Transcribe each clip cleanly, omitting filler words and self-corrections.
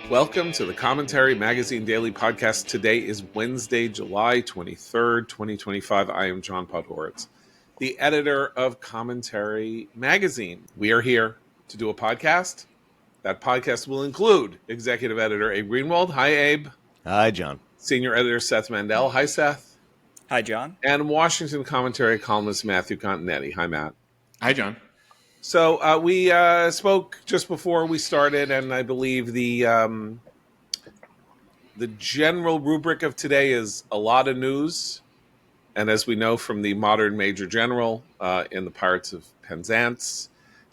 Welcome to the Commentary Magazine Daily Podcast. Today is Wednesday, July 23rd, 2025. I am John Podhoretz, the editor of Commentary Magazine. We are here to do a podcast. That podcast will include executive editor Abe Greenwald. Hi, Abe. Hi, John. Senior editor Seth Mandel. Hi, Seth. Hi, John. And Washington Commentary columnist Matthew Continetti. Hi, Matt. Hi, John. So we spoke just before we started, and I believe the general rubric of today is a lot of news. And as we know from the modern Major General in the Pirates of Penzance,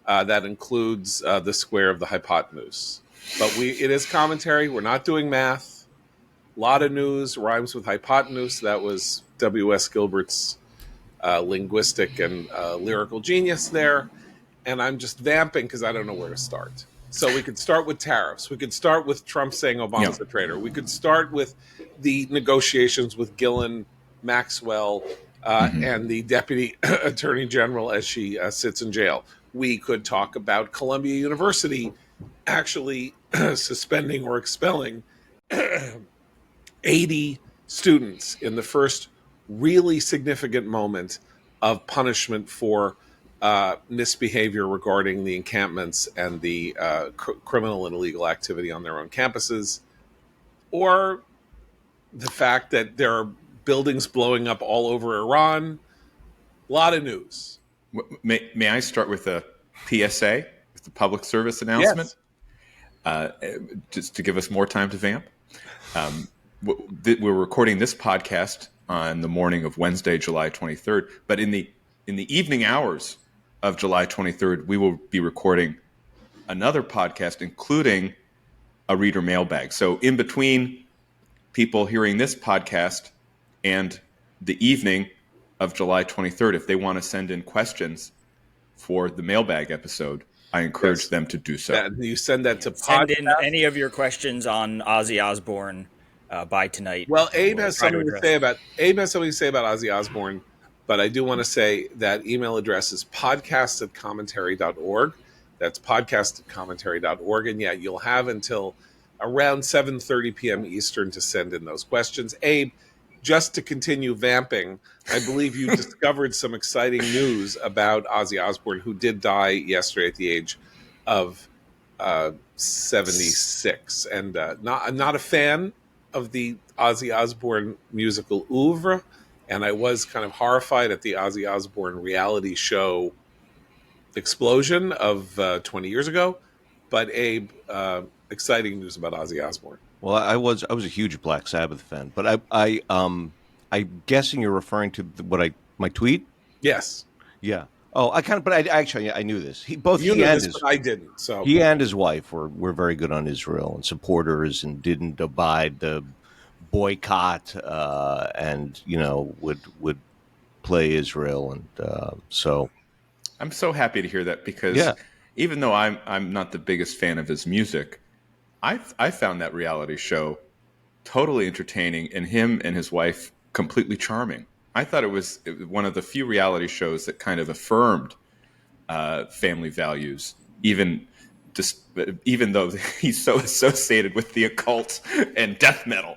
that includes the square of the hypotenuse. But it is commentary. We're not doing math. A lot of news rhymes with hypotenuse. That was W.S. Gilbert's linguistic and lyrical genius there. And I'm just vamping because I don't know where to start. So we could start with tariffs. We could start with Trump saying Obama's a traitor. We could start with the negotiations with Ghislaine Maxwell and the Deputy Attorney General as she sits in jail. We could talk about Columbia University actually suspending or expelling 80 students in the first really significant moment of punishment for misbehavior regarding the encampments and the criminal and illegal activity on their own campuses, or the fact that there are buildings blowing up all over Iran. A lot of news. May I start with a PSA, with the public service announcement? Yes. Just to give us more time to vamp. We're recording this podcast on the morning of Wednesday, July 23rd, but in the evening hours of July 23rd, we will be recording another podcast, including a reader mailbag. So in between people hearing this podcast and the evening of July 23rd, if they want to send in questions for the mailbag episode, I encourage them to do so. Yeah, you send that to send in any of your questions on Ozzy Osbourne by tonight. Well, Abe has something to say about Ozzy Osbourne. But I do want to say that email address is podcast@commentary.org. That's podcast@commentary.org. And yeah, you'll have until around 7:30 p.m. Eastern to send in those questions. Abe, just to continue vamping, I believe you discovered some exciting news about Ozzy Osbourne, who did die yesterday at the age of 76. And I'm not a fan of the Ozzy Osbourne musical oeuvre. And I was kind of horrified at the Ozzy Osbourne reality show explosion of 20 years ago. But Abe, exciting news about Ozzy Osbourne. Well, I was a huge Black Sabbath fan, but I'm guessing you're referring to my tweet. Yes. Yeah. Oh, I knew this. I didn't. So he and his wife were very good on Israel and supporters, and didn't abide the boycott, and would play Israel, and so I'm so happy to hear that, because even though I'm not the biggest fan of his music, I found that reality show totally entertaining, and him and his wife completely charming. I thought it was one of the few reality shows that kind of affirmed family values, even though he's so associated with the occult and death metal,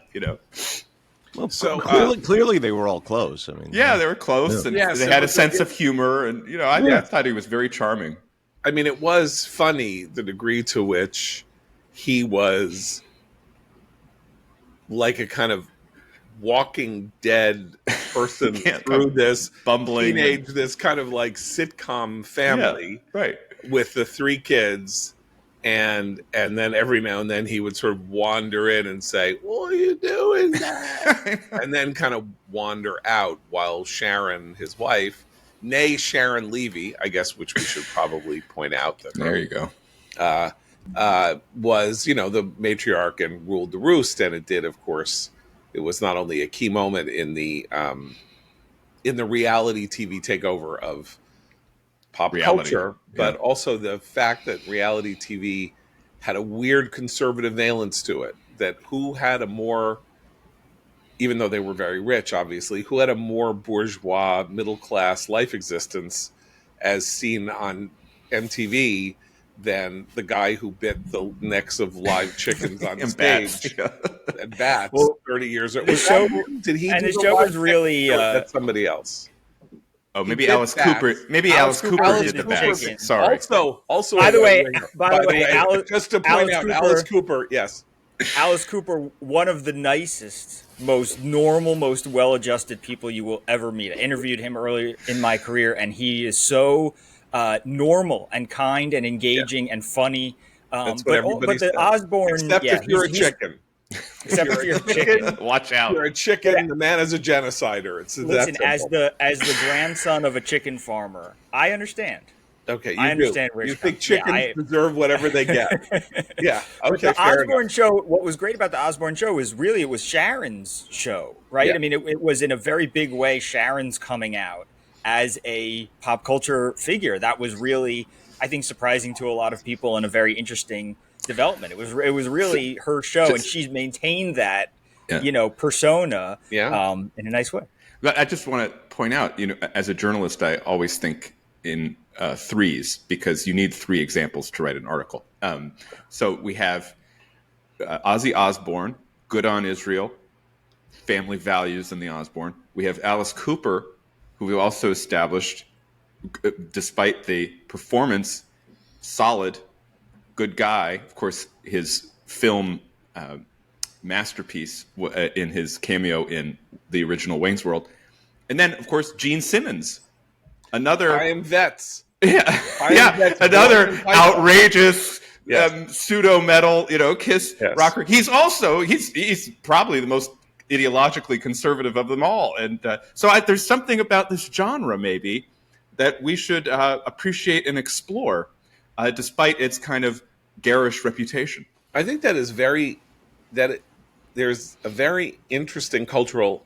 Well, so clearly they were all close. I mean, they were close, and they had a sense of humor, and I thought he was very charming. I mean, it was funny the degree to which he was like a kind of Walking Dead person through this bumbling this kind of like sitcom family, right, with the three kids. And then every now and then he would sort of wander in and say, "What are you doing there?" And then kind of wander out while Sharon, his wife, nay Sharon Levy, I guess, which we should probably point out that there you go, was the matriarch and ruled the roost, and it did, of course. It was not only a key moment in the reality TV takeover of pop culture, but also the fact that reality TV had a weird conservative valence to it. That who had a more, even though they were very rich, obviously, who had a more bourgeois, middle class life existence, as seen on MTV, than the guy who bit the necks of live chickens on And stage bats. and bats Well, 30 years ago. the Was that show him? Did he and do the the show live was chickens, really or was that somebody else? Oh, He maybe bit Alice Cooper. bats. Maybe Alice Alice Cooper Cooper did did the the bats. chicken. Sorry. Also, By the way, by the way, just to point Alice out, Cooper, Alice Cooper, yes, Alice Cooper, one of the nicest, most normal, most well-adjusted people you will ever meet. I interviewed him early in my career, and he is so normal and kind and yeah, engaging and funny. that's what But everybody the says. Osborne, Except yeah, if you're a he's chicken. If except you're if a you're a chicken, chicken. Watch if out. you're a chicken, the man is a genocider. It's that Listen, simple. as the grandson of a chicken farmer, I understand. Okay, I you do. understand where You it's coming. think Yeah, chickens deserve whatever they get? Yeah. But Okay, the fair enough. Osborne show, what was great about the Osborne show was really it was Sharon's show, right? Yeah. I mean, it was in a very big way Sharon's coming out as a pop culture figure. That was really, I think, surprising to a lot of people and a very interesting development. It was So, really her show, and just, she's maintained that yeah. persona Yeah. in a nice way. But I just want to point out, as a journalist, I always think in threes because you need three examples to write an article. So we have Ozzy Osbourne, Good on Israel, family values in the Osbourne. We have Alice Cooper, who we also established, despite the performance, solid, good guy. Of course, his film masterpiece in his cameo in the original Wayne's World. And then, of course, Gene Simmons, I another am vets. yeah, I am yeah, vets. another Born in Haifa. outrageous Yes. pseudo metal, Kiss Yes. rocker. He's probably the most ideologically conservative of them all, and there's something about this genre maybe that we should appreciate and explore, despite its kind of garish reputation. I think that is there's a very interesting cultural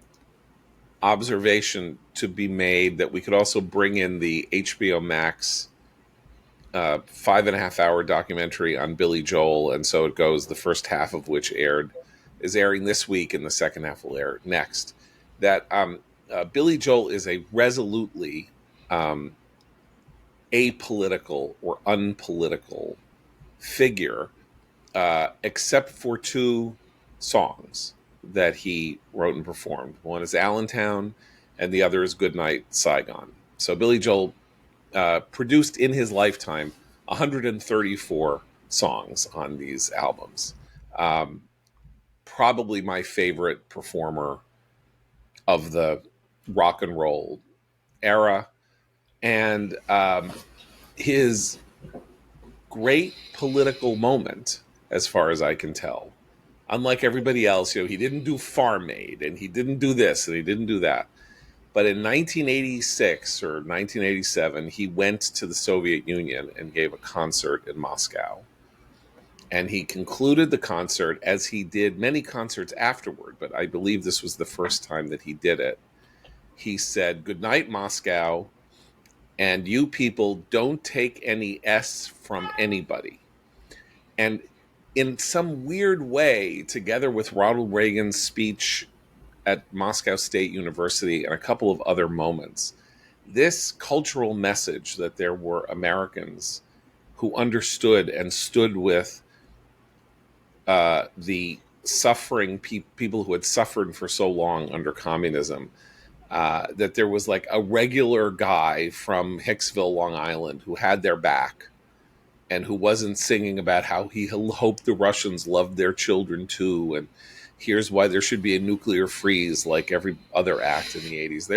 observation to be made that we could also bring in the HBO Max 5.5 hour documentary on Billy Joel, and so it goes. The first half of which is airing this week, and the second half will air next. That Billy Joel is a resolutely apolitical or unpolitical figure, except for two songs that he wrote and performed. One is Allentown, and the other is Goodnight Saigon. So Billy Joel produced in his lifetime 134 songs on these albums. Probably my favorite performer of the rock and roll era. And his great political moment, as far as I can tell, unlike everybody else, he didn't do Farm Aid, and he didn't do this, and he didn't do that. But in 1986 or 1987, he went to the Soviet Union and gave a concert in Moscow. And he concluded the concert, as he did many concerts afterward, but I believe this was the first time that he did it. He said, "Good night, Moscow, and you people don't take any S from anybody." And in some weird way, together with Ronald Reagan's speech at Moscow State University and a couple of other moments, this cultural message that there were Americans who understood and stood with the suffering people who had suffered for so long under communism, that there was like a regular guy from Hicksville, Long Island, who had their back and who wasn't singing about how he hoped the Russians loved their children too, and here's why there should be a nuclear freeze like every other act in the 80s.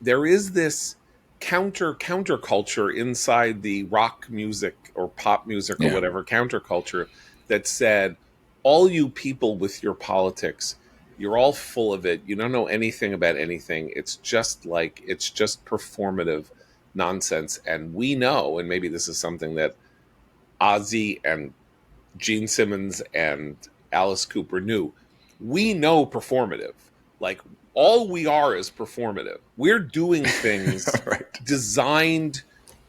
There is this counterculture inside the rock music or pop music or whatever counterculture that said, all you people with your politics, you're all full of it. You don't know anything about anything. It's just performative nonsense. And we know, and maybe this is something that Ozzy and Gene Simmons and Alice Cooper knew, we know performative. Like, all we are is performative. We're doing things Right. designed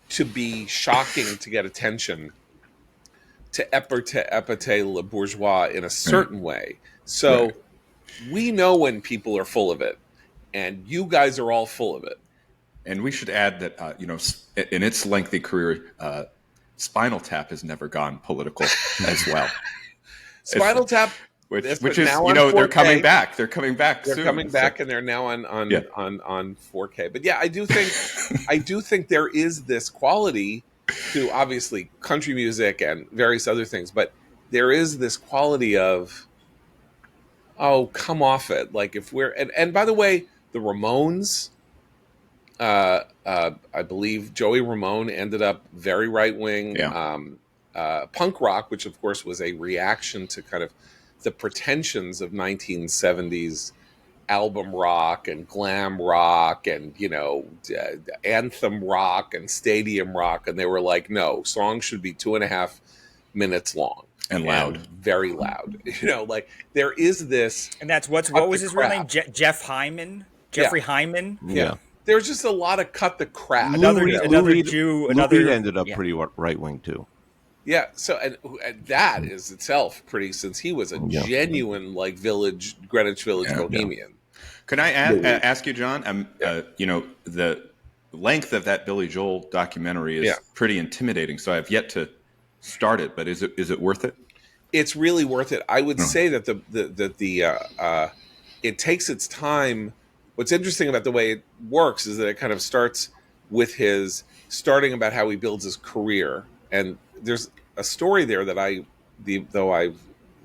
to be shocking, to get attention, to épate le bourgeois in a certain way. So we know when people are full of it, and you guys are all full of it. And we should add that, in its lengthy career, Spinal Tap has never gone political as well. Spinal Tap, Which but is, now you on know, they're 4K. coming back. They're coming back They're soon. coming So- back, and they're now on Yeah. on 4K. But yeah, I do think there is this quality to obviously country music and various other things, but there is this quality of, oh, come off it. Like if we're and by the way, the Ramones, I believe Joey Ramone ended up very right wing. Yeah. Punk rock, which of course was a reaction to kind of the pretensions of 1970s album rock and glam rock and anthem rock and stadium rock, and they were like, no, songs should be 2.5 minutes long And loud. very loud. Like there is this, And that's what Cut was the his real crap. name? Jeff Hyman, Jeffrey Hyman. Yeah. there's just a lot of cut the crap. Another Reed- Jew, Lou another- Reed ended up yeah. pretty right wing too. Yeah, so and that is itself pretty, since he was a Yeah. genuine like Greenwich Village Yeah. bohemian. Can I ask you, John? The length of that Billy Joel documentary is pretty intimidating. So I've yet to start it, but is it worth it? It's really worth it. I would say that it takes its time. What's interesting about the way it works is that it kind of starts with his starting about how he builds his career, and there's a story there that though I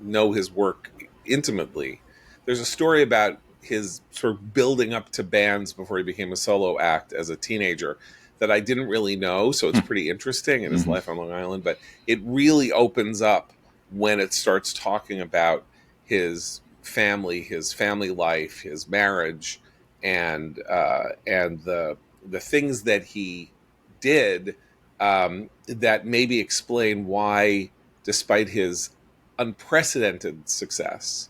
know his work intimately, there's a story about his sort of building up to bands before he became a solo act as a teenager that I didn't really know. So it's pretty interesting in his life on Long Island, but it really opens up when it starts talking about his family life, his marriage, and the things that he did that maybe explain why, despite his unprecedented success,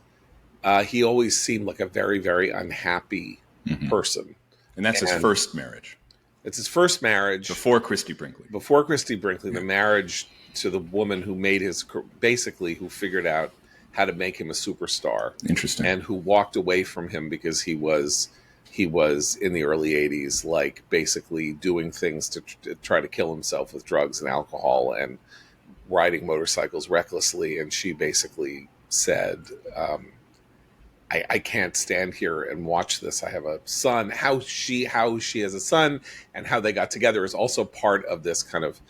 he always seemed like a very, very unhappy person. And that's his first marriage. It's his first marriage. Before Christy Brinkley. The marriage to the woman who made who figured out how to make him a superstar. Interesting. And who walked away from him because he was in the early 80s, like basically doing things to try to kill himself with drugs and alcohol and riding motorcycles recklessly. And she basically said, I can't stand here and watch this. I have a son. How she has a son and how they got together is also part of this kind of,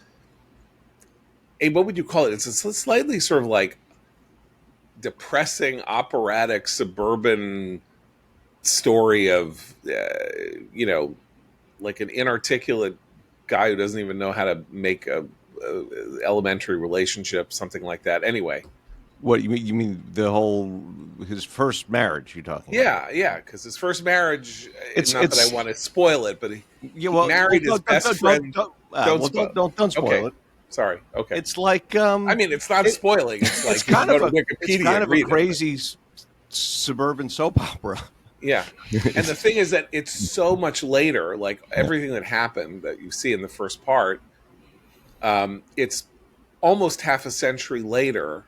what would you call it? It's a slightly sort of like depressing, operatic, suburban story of, like an inarticulate guy who doesn't even know how to make a elementary relationship, something like that. Anyway. What you mean? You mean his first marriage? You're talking? Yeah. Because his first marriage. Not that I want to spoil it, but he married his best friend. Don't spoil okay. it. Sorry. Okay. It's like I mean, it's not spoiling. It's like it's kind of a a crazy suburban soap opera. Yeah. And the thing is that it's so much later. Like everything that happened that you see in the first part, it's almost half a century later.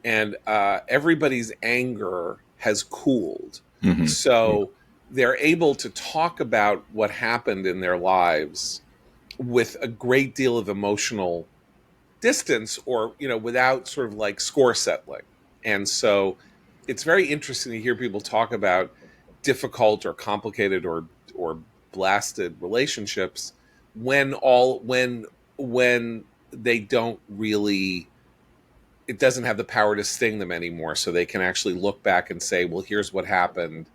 And everybody's anger has cooled. So they're able to talk about what happened in their lives with a great deal of emotional distance, or without sort of like score settling. And so it's very interesting to hear people talk about difficult or complicated or blasted relationships when they don't really, it doesn't have the power to sting them anymore. So they can actually look back and say, well, here's what happened.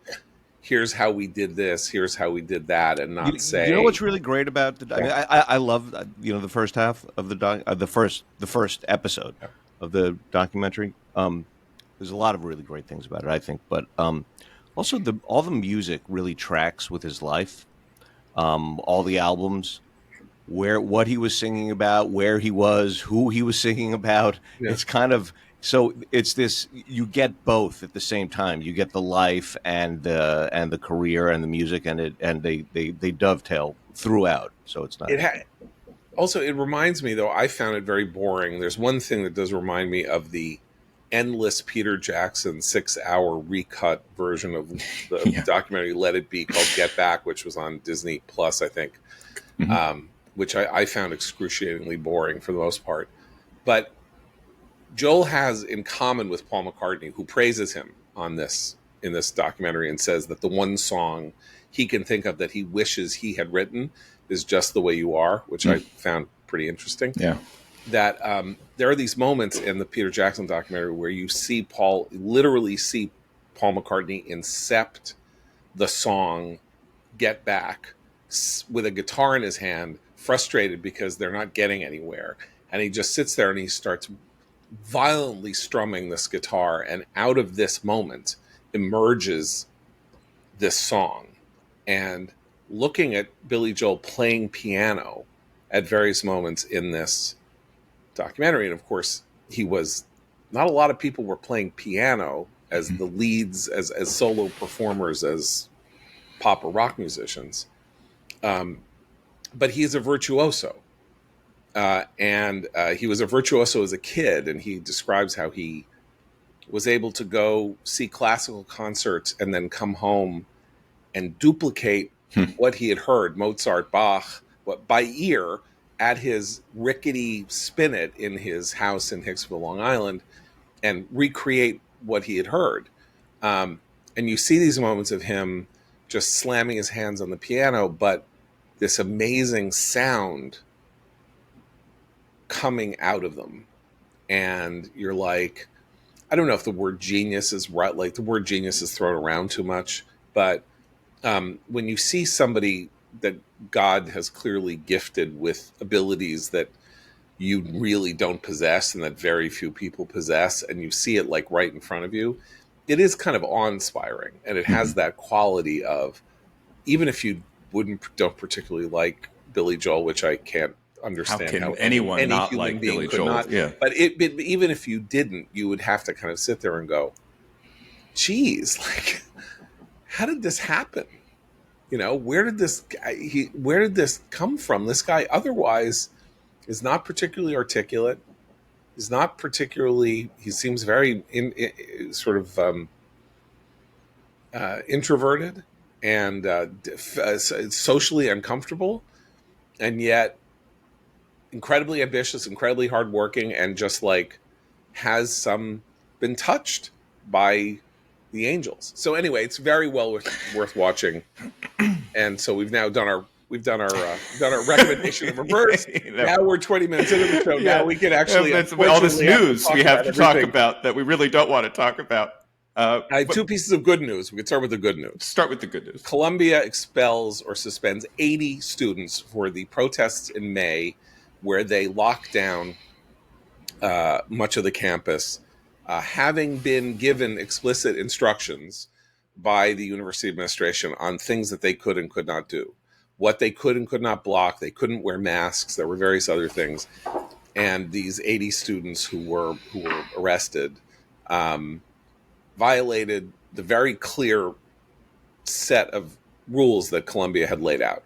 Here's how we did this. Here's how we did that. And not say, you know what's really great about the, I love, the first half of the first episode of the documentary. There's a lot of really great things about it, I think, but, also all the music really tracks with his life. All the albums, what he was singing about, where he was, who he was singing about. Yeah. It's kind of, so it's this, you get both at the same time. You get the life and the career and the music, and they dovetail throughout. So it's not. Also, it reminds me, though, I found it very boring. There's one thing that does remind me of the endless Peter Jackson 6-hour recut version of the documentary Let It Be called Get Back, which was on Disney Plus, I think. Which I found excruciatingly boring for the most part. But Joel has in common with Paul McCartney, who praises him on this in this documentary and says that the one song he can think of that he wishes he had written is "Just the Way You Are," which I found pretty interesting. Yeah. That there are these moments in the Peter Jackson documentary where you literally see Paul McCartney incept the song "Get Back" with a guitar in his hand, frustrated because they're not getting anywhere. And he just sits there and he starts violently strumming this guitar, and out of this moment emerges this song. And looking at Billy Joel playing piano at various moments in this documentary, and of course not a lot of people were playing piano as the leads, as solo performers, as pop or rock musicians, but he's a virtuoso. And he was a virtuoso as a kid, and he describes how he was able to go see classical concerts and then come home and duplicate what he had heard, Mozart, Bach, by ear at his rickety spinet in his house in Hicksville, Long Island, and recreate what he had heard. And you see these moments of him just slamming his hands on the piano, but this amazing sound coming out of them. And you're like, I don't know if the word genius is right. Like, the word genius is thrown around too much, but when you see somebody that God has clearly gifted with abilities that you really don't possess and that very few people possess, and you see it like right in front of you, it is kind of awe-inspiring. And it has that quality of, even if you don't particularly like Billy Joel, which I can't understand how anyone any not human like being Billy could Joel. not. Yeah. But even if you didn't, you would have to kind of sit there and go, geez, like, how did this happen? You know, where did this come from? This guy otherwise is not particularly articulate. He's not particularly. He seems very sort of introverted and socially uncomfortable, and yet incredibly ambitious, incredibly hardworking, and just like has been touched by the angels. So anyway, it's very well worth watching. And so we've now done our recommendation of a verse. Now we're 20 minutes into the show. Yeah. Now we can actually all this news we have to talk everything. about that we really don't want to talk about. I have two pieces of good news. We can start with the good news. Start with the good news. Columbia expels or suspends 80 students for the protests in May, where they locked down much of the campus, having been given explicit instructions by the university administration on things that they could and could not do, what they could and could not block. They couldn't wear masks. There were various other things. And these 80 students who were arrested violated the very clear set of rules that Columbia had laid out.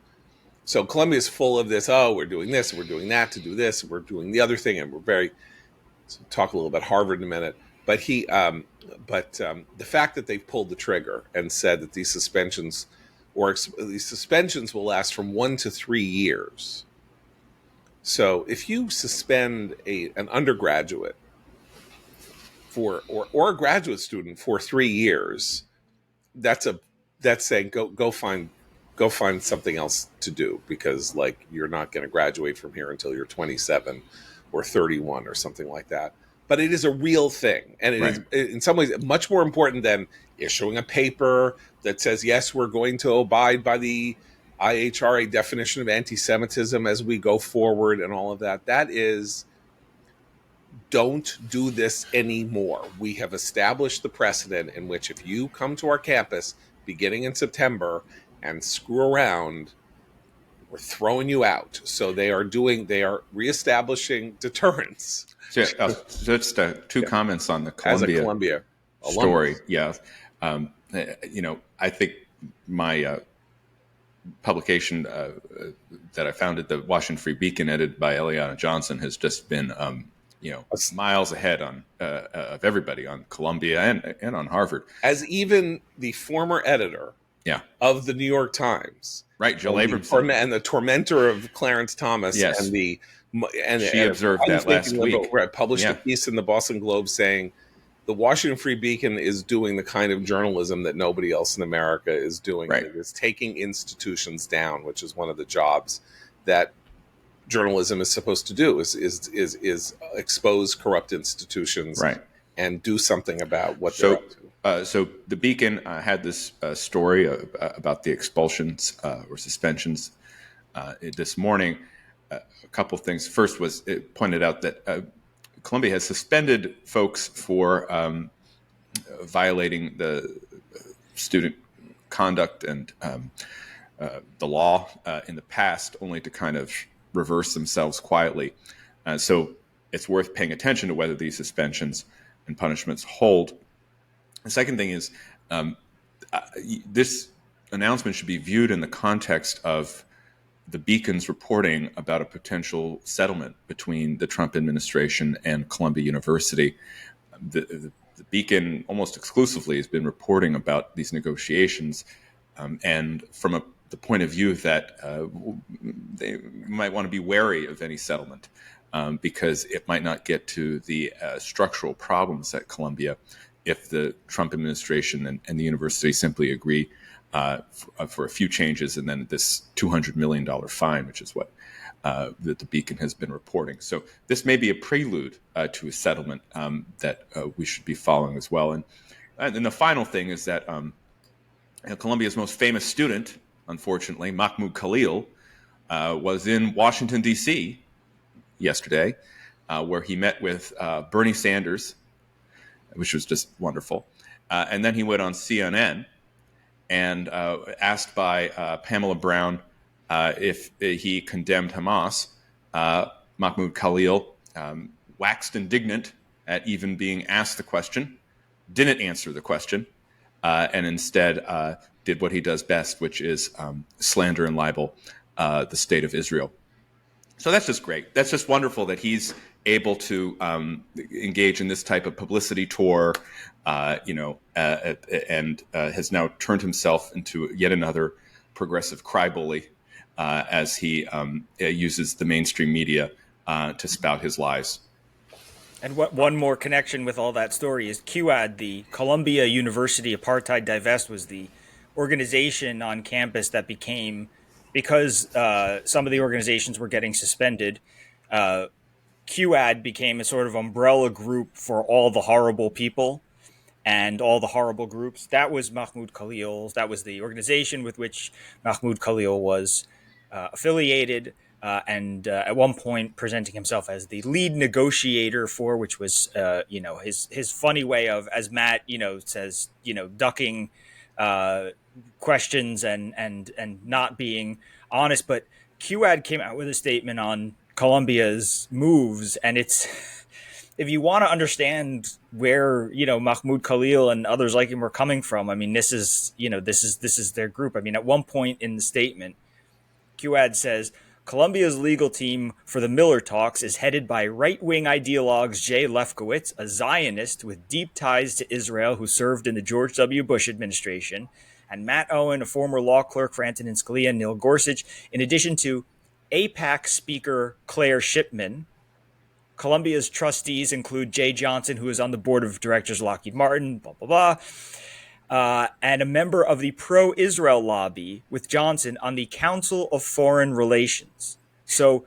So Columbia is full of this, we're doing this, we're doing that to do this, we're doing the other thing, and talk a little about Harvard in a minute. But the fact that they've pulled the trigger and said that these suspensions will last from 1 to 3 years. So if you suspend an undergraduate or a graduate student for 3 years, that's saying go find something else to do, because like you're not going to graduate from here until you're 27 or 31 or something like that. But it is a real thing, and it is in some ways much more important than issuing a paper that says, yes, we're going to abide by the IHRA definition of anti-Semitism as we go forward and all of that. That is, don't do this anymore. We have established the precedent in which if you come to our campus beginning in September and screw around, we're throwing you out. So they are reestablishing deterrence. Just two comments on the Columbia story. Yeah. I think my publication that I founded, the Washington Free Beacon, edited by Eliana Johnson, has just been miles ahead of everybody on Columbia and on Harvard. As even the former editor Yeah. of the New York Times, Right. Joel Abramson. and the tormentor of Clarence Thomas, Yes. and She an observed that last unthinking liberal, week. right, published a Yeah. piece in the Boston Globe saying the Washington Free Beacon is doing the kind of journalism that nobody else in America is doing. Right. It is taking institutions down, which is one of the jobs that journalism is supposed to do, is expose corrupt institutions Right. and do something about what they're So, up to. so the Beacon had this story about the expulsions or suspensions this morning. A couple of things. First was it pointed out that Columbia has suspended folks for violating the student conduct and the law in the past, only to kind of reverse themselves quietly. So it's worth paying attention to whether these suspensions and punishments hold. The second thing is this announcement should be viewed in the context of the Beacon's reporting about a potential settlement between the Trump administration and Columbia University. The Beacon almost exclusively has been reporting about these negotiations, and from the point of view that they might want to be wary of any settlement because it might not get to the structural problems at Columbia if the Trump administration and the university simply agree for a few changes and then this $200 million fine, which is what that the Beacon has been reporting. So this may be a prelude to a settlement that we should be following as well. And the final thing is that Columbia's most famous student, unfortunately, Mahmoud Khalil, was in Washington, D.C. yesterday, where he met with Bernie Sanders, which was just wonderful. And then he went on CNN and asked by Pamela Brown if he condemned Hamas. Mahmoud Khalil waxed indignant at even being asked the question, didn't answer the question, and instead did what he does best, which is slander and libel the state of Israel. So that's just great. That's just wonderful that he's able to engage in this type of publicity tour, and has now turned himself into yet another progressive crybaby as he uses the mainstream media to spout his lies. And what one more connection with all that story is QAD, the Columbia University Apartheid Divest, was the organization on campus that became, because some of the organizations were getting suspended, QAD became a sort of umbrella group for all the horrible people and all the horrible groups. That was Mahmoud Khalil's. That was the organization with which Mahmoud Khalil was affiliated, and at one point presenting himself as the lead negotiator for, which was, his funny way of, as Matt, says, ducking questions and not being honest. But QAD came out with a statement on Columbia's moves, and it's, if you want to understand where Mahmoud Khalil and others like him were coming from, I mean, this is their group. I mean, at one point in the statement, QAD says Columbia's legal team for the Miller talks is headed by right-wing ideologues Jay Lefkowitz, a Zionist with deep ties to Israel who served in the George W. Bush administration, and Matt Owen, a former law clerk for Antonin Scalia and Neil Gorsuch, in addition to AIPAC Speaker Claire Shipman. Columbia's trustees include Jay Johnson, who is on the board of directors of Lockheed Martin, blah, blah, blah, and a member of the pro-Israel lobby with Johnson on the Council of Foreign Relations. So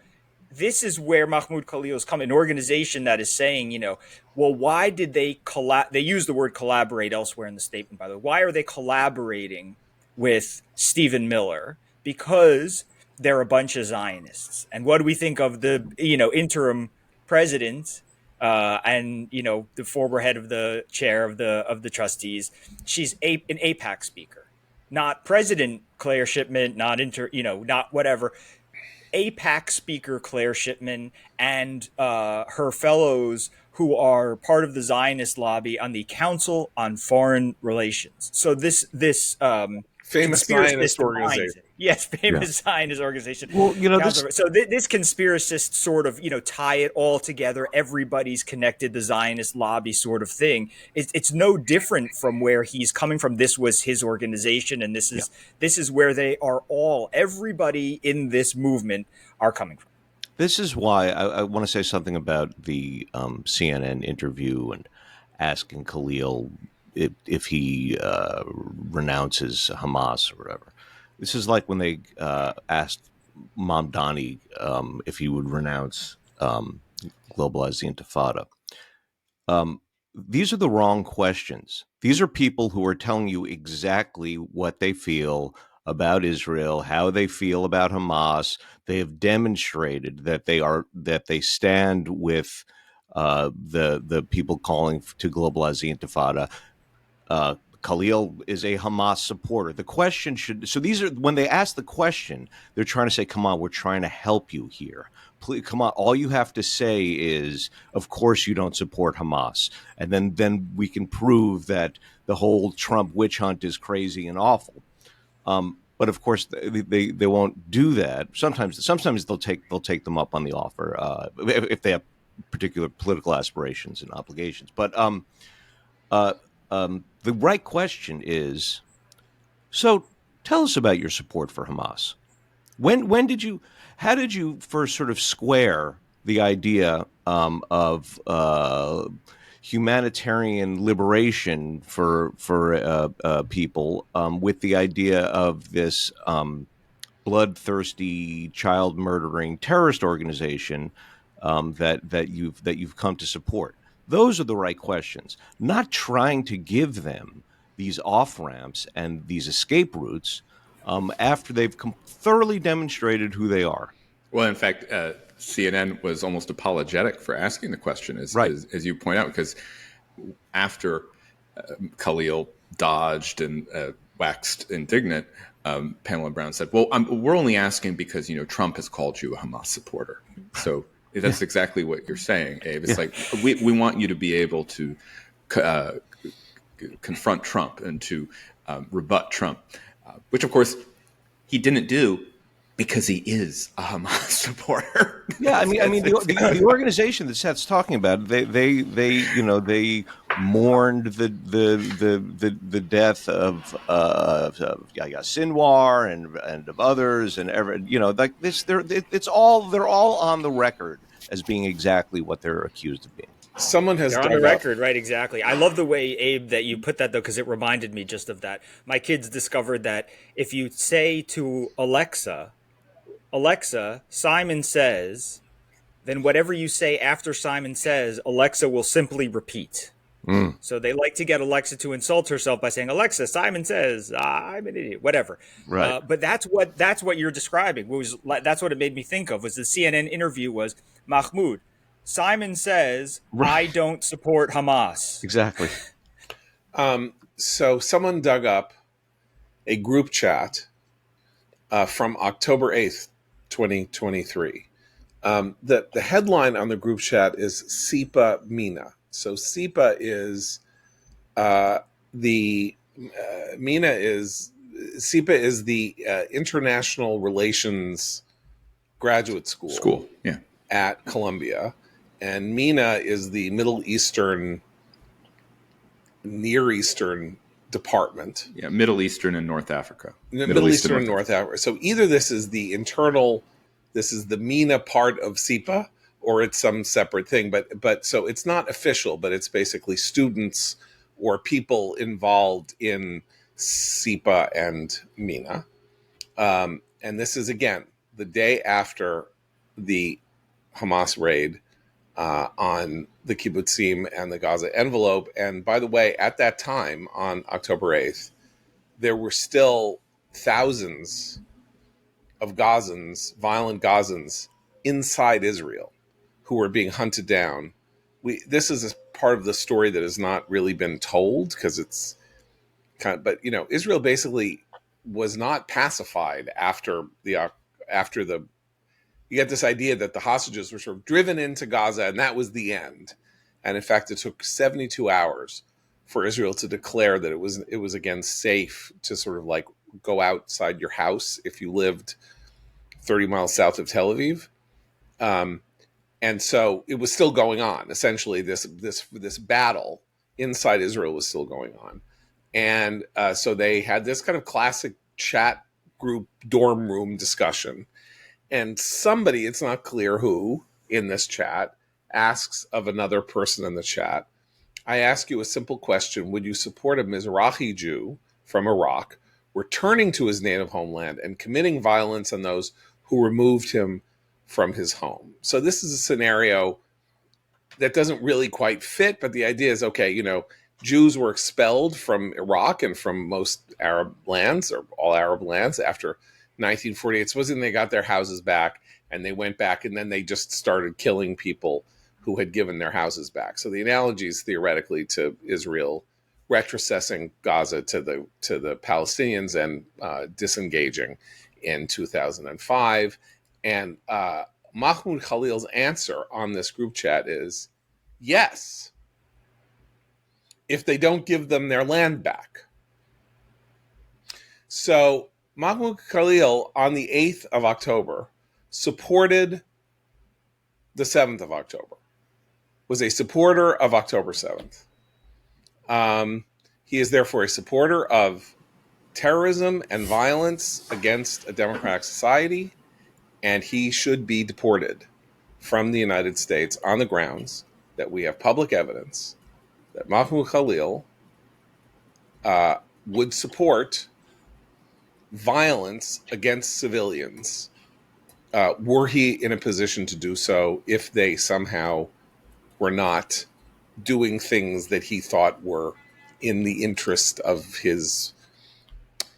this is where Mahmoud Khalil has come, an organization that is saying, well, why did they they use the word collaborate elsewhere in the statement, by the way. Why are they collaborating with Stephen Miller? Because they're a bunch of Zionists. And what do we think of the, interim president and the former head of the chair of the trustees? She's an AIPAC speaker, not President Claire Shipman, not not whatever. AIPAC speaker Claire Shipman and her fellows who are part of the Zionist lobby on the Council on Foreign Relations. So this Famous Zionist organization. Yes, famous Zionist organization. Well, So this conspiracist sort of, tie it all together. Everybody's connected, the Zionist lobby sort of thing. It's no different from where he's coming from. This was his organization, and this is where they are all. Everybody in this movement are coming from. This is why I want to say something about the CNN interview and asking Khalil if he renounces Hamas or whatever. This is like when they asked Mamdani if he would renounce globalize the Intifada. These are the wrong questions. These are people who are telling you exactly what they feel about Israel, how they feel about Hamas. They have demonstrated that they stand with the people calling to globalize the Intifada. Khalil is a Hamas supporter. The question these are when they ask the question, they're trying to say, come on, we're trying to help you here. Please, come on. All you have to say is, of course, you don't support Hamas. And then we can prove that the whole Trump witch hunt is crazy and awful. But of course, they won't do that. Sometimes they'll take them up on the offer if they have particular political aspirations and obligations. But the right question is, so tell us about your support for Hamas. How did you first sort of square the idea of humanitarian liberation for people with the idea of this bloodthirsty, child murdering terrorist organization that you've come to support? Those are the right questions. Not trying to give them these off ramps and these escape routes after they've thoroughly demonstrated who they are. Well, in fact, CNN was almost apologetic for asking the question, as you point out, because after Khalil dodged and waxed indignant, Pamela Brown said, "Well, we're only asking because Trump has called you a Hamas supporter." So that's exactly what you're saying, Abe. It's like we want you to be able to confront Trump and to rebut Trump, which of course he didn't do because he is a Hamas supporter. Yeah, I mean the organization that Seth's talking about, they mourned the death of Sinwar and of others, and like this. They're all on the record as being exactly what they're accused of being. Someone has They're on the record, right? Exactly. I love the way, Abe, that you put that, though, because it reminded me just of that. My kids discovered that if you say to Alexa, Simon says, then whatever you say after Simon says, Alexa will simply repeat. So they like to get Alexa to insult herself by saying, Alexa, Simon says, I'm an idiot, whatever. Right. But that's what you're describing. That's what it made me think of, was the CNN interview was, Mahmoud, Simon says, I don't support Hamas. Exactly. So someone dug up a group chat from October 8th, 2023. The headline on the group chat is SIPA MENA. So SIPA is SIPA is the International Relations Graduate School. Yeah. At Columbia, and MENA is the Middle Eastern, Near Eastern department. Yeah, Middle Eastern and North Africa. Middle Eastern and North Africa. So either this is the MENA part of SIPA, or it's some separate thing. But so it's not official, but it's basically students or people involved in SIPA and MENA. And this is, again, the day after the Hamas raid on the kibbutzim and the Gaza envelope. And by the way, at that time, on October 8th, there were still thousands of Gazans, violent Gazans, inside Israel who were being hunted down. This is a part of the story that has not really been told, because it's but Israel basically was not pacified after the you get this idea that the hostages were sort of driven into Gaza and that was the end. And in fact, it took 72 hours for Israel to declare that it was again safe to sort of like go outside your house if you lived 30 miles south of Tel Aviv. And so it was still going on. Essentially, this battle inside Israel was still going on, and so they had this kind of classic chat group dorm room discussion. And somebody, it's not clear who, in this chat asks of another person in the chat, "I ask you a simple question: would you support a Mizrahi Jew from Iraq returning to his native homeland and committing violence on those who removed him from his home?" So this is a scenario that doesn't really quite fit, but the idea is, okay, Jews were expelled from Iraq and from most Arab lands, or all Arab lands, after 1948. Supposing they got their houses back, and they went back, and then they just started killing people who had given their houses back. So the analogy is theoretically to Israel retrocessing Gaza to the Palestinians and disengaging in 2005. And Mahmoud Khalil's answer on this group chat is yes, if they don't give them their land back. So Mahmoud Khalil on the 8th of October supported the 7th of October, was a supporter of October 7th. He is therefore a supporter of terrorism and violence against a democratic society, and he should be deported from the United States on the grounds that we have public evidence that Mahmoud Khalil would support violence against civilians were he in a position to do so, if they somehow were not doing things that he thought were in the interest of his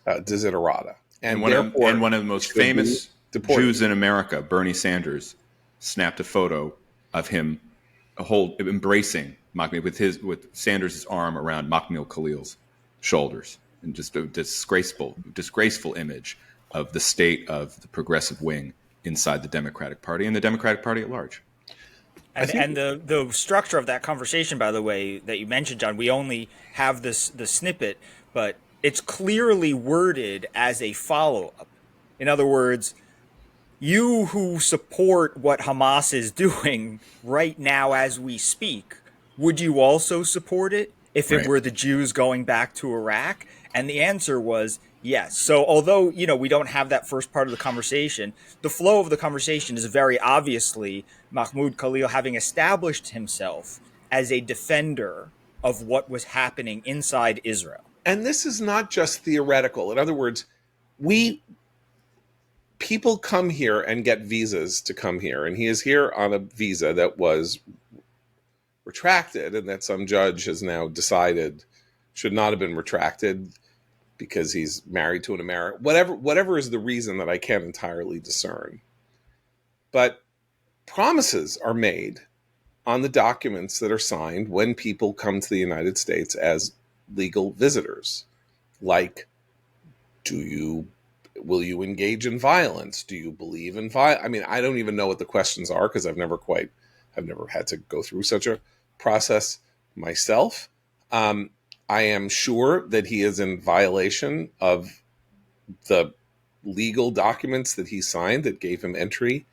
desiderata. And one of the most famous Jews in America, Bernie Sanders, snapped a photo of him embracing Mahmoud with Sanders' arm around Mahmoud Khalil's shoulders, and just a disgraceful image of the state of the progressive wing inside the Democratic Party and the Democratic Party at large. And the structure of that conversation, by the way, that you mentioned, John, we only have the snippet, but it's clearly worded as a follow-up. In other words, you who support what Hamas is doing right now as we speak, would you also support it if it were the Jews going back to Iraq? And the answer was yes. So although, we don't have that first part of the conversation, the flow of the conversation is very obviously Mahmoud Khalil having established himself as a defender of what was happening inside Israel. And this is not just theoretical. In other words, people come here and get visas to come here, and he is here on a visa that was retracted and that some judge has now decided should not have been retracted because he's married to an American. Whatever is the reason that I can't entirely discern. But promises are made on the documents that are signed when people come to the United States as legal visitors, like, will you engage in violence? Do you believe in violence? I mean, I don't even know what the questions are because I've never had to go through such a process myself. I am sure that he is in violation of the legal documents that he signed that gave him entry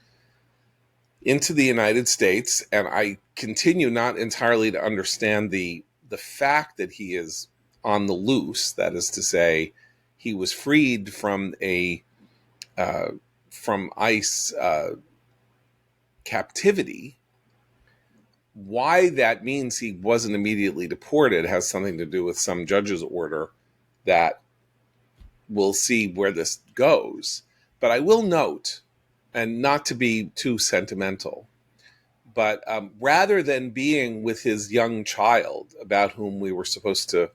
into the United States, and I continue not entirely to understand the fact that he is on the loose. That is to say, he was freed from from ICE captivity. Why that means he wasn't immediately deported has something to do with some judge's order that we'll see where this goes. But I will note, and not to be too sentimental, but rather than being with his young child, about whom we were supposed to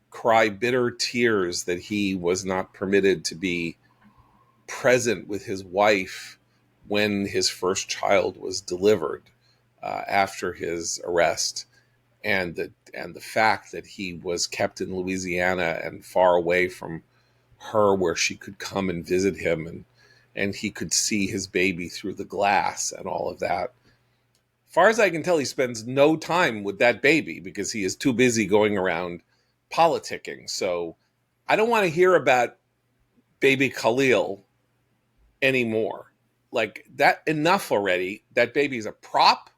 cry bitter tears that he was not permitted to be present with his wife when his first child was delivered after his arrest, and the fact that he was kept in Louisiana and far away from her, where she could come and visit him, and he could see his baby through the glass and all of that. As far as I can tell, he spends no time with that baby because he is too busy going around politicking. So I don't want to hear about baby Khalil anymore. Like that, enough already. That baby is a prop.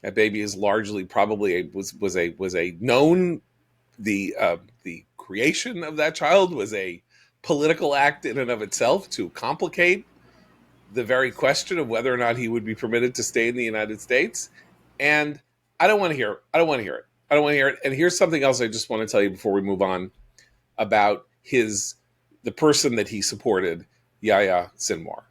That baby is largely probably was a known, the creation of that child was a political act in and of itself to complicate the very question of whether or not he would be permitted to stay in the United States. And I don't want to hear it. I don't want to hear it. I don't want to hear it. And here's something else I just want to tell you before we move on about the person that he supported, Yahya Sinwar.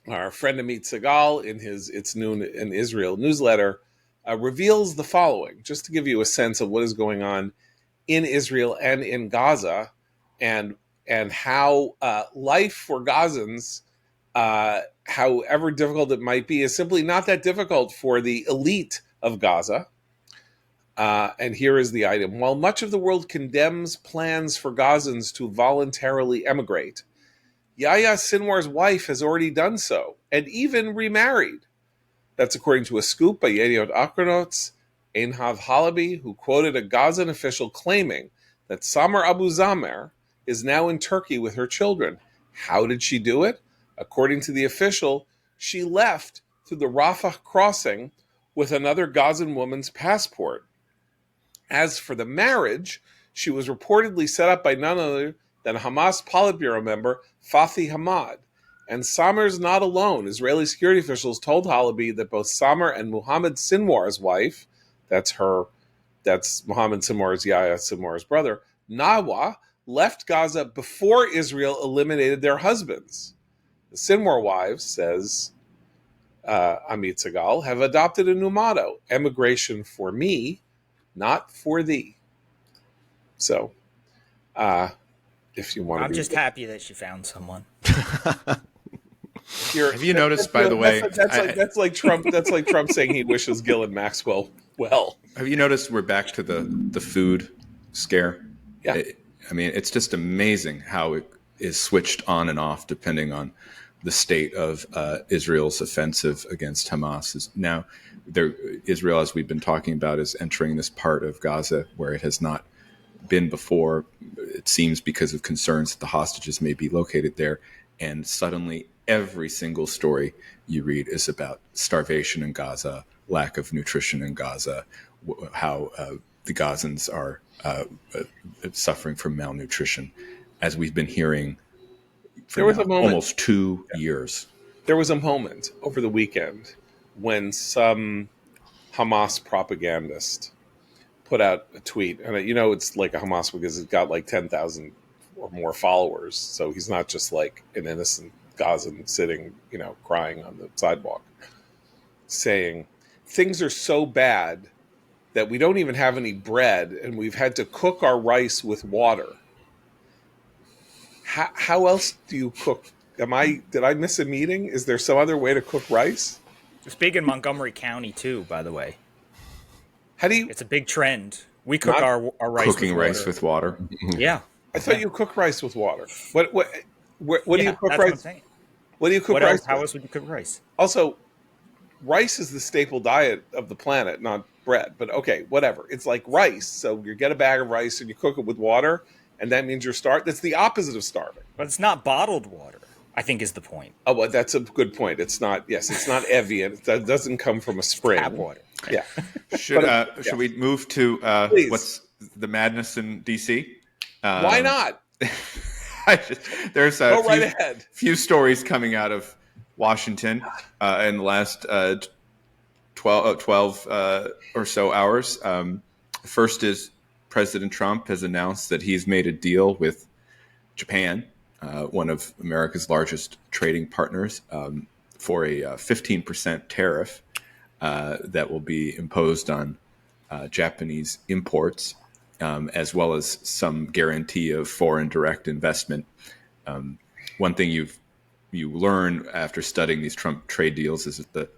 Our friend Amit Segal, in his It's Noon in Israel newsletter, reveals the following, just to give you a sense of what is going on in Israel and in Gaza, and how life for Gazans, however difficult it might be, is simply not that difficult for the elite of Gaza. And here is the item. While much of the world condemns plans for Gazans to voluntarily emigrate, Yahya Sinwar's wife has already done so, and even remarried. That's according to a scoop by Yediot Achronot's Einhav Halabi, who quoted a Gazan official claiming that Samar Abu Zamer is now in Turkey with her children. How did she do it? According to the official, she left through the Rafah crossing with another Gazan woman's passport. As for the marriage, she was reportedly set up by none other than Hamas Politburo member Fathi Hamad. And Samer's not alone. Israeli security officials told Halabi that both Samer and Muhammad Sinwar's wife, that's Muhammad Sinwar's Yahya Sinwar's brother, Nawa, left Gaza before Israel eliminated their husbands. The Sinwar wives, says Amit Segal, have adopted a new motto: emigration for me, not for thee. So, if you want to, I'm just happy that she found someone. Have you noticed, by the way, that's like Trump. That's like Trump saying he wishes Ghislaine Maxwell well. have you noticed we're back to the food scare? Yeah. I mean, it's just amazing how it is switched on and off depending on the state of Israel's offensive against Hamas. Now, Israel, as we've been talking about, is entering this part of Gaza where it has not been before. It seems because of concerns that the hostages may be located there. And suddenly, every single story you read is about starvation in Gaza, lack of nutrition in Gaza, how the Gazans are suffering from malnutrition, as we've been hearing for almost 2 years. There was a moment over the weekend when some Hamas propagandist put out a tweet, and it's like a Hamas because it's got like 10,000 or more followers, so he's not just like an innocent Gazan sitting, crying on the sidewalk, saying things are so bad that we don't even have any bread, and we've had to cook our rice with water. How else do you cook? Did I miss a meeting? Is there some other way to cook rice? It's big in Montgomery County too, by the way. How do you? It's a big trend. We cook our rice cooking rice with water. Yeah, I thought you cook rice with water. What do you cook that's rice? What I'm saying. What do you cook rice? How else would you cook rice? Also, rice is the staple diet of the planet, not bread. But okay, whatever. It's like rice. So you get a bag of rice and you cook it with water, and that means you're starved. That's the opposite of starving. But it's not bottled water, I think is the point. Oh, well, that's a good point. It's not. Yes, it's not Evian. That doesn't come from a spring. Tap water. Yeah. Should we move to what's the madness in D.C.? Why not? There's Go right ahead. Few stories coming out of Washington in the last 12 or so hours. First is President Trump has announced that he's made a deal with Japan, one of America's largest trading partners, for a 15% tariff that will be imposed on Japanese imports, as well as some guarantee of foreign direct investment. One thing you learn after studying these Trump trade deals is that the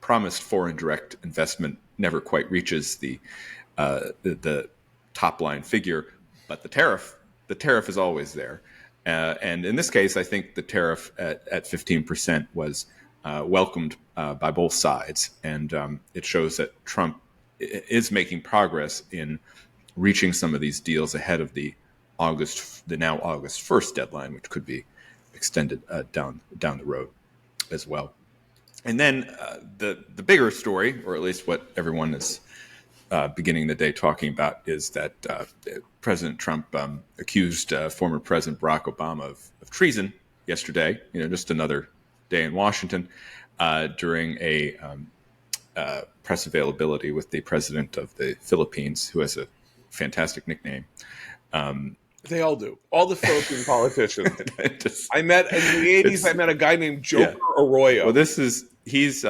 promised foreign direct investment never quite reaches the top line figure, but the tariff is always there. And in this case, I think the tariff at 15% was welcomed by both sides, and it shows that Trump is making progress in reaching some of these deals ahead of the the now August 1st deadline, which could be extended down the road as well. And then the bigger story, or at least what everyone is beginning the day talking about, is that President Trump accused former President Barack Obama of treason yesterday. Just another day in Washington during a press availability with the president of the Philippines, who has a fantastic nickname. They all do. All the Philippine politicians. Just, I met in the 80s. I met a guy named Joker Arroyo. Well, he's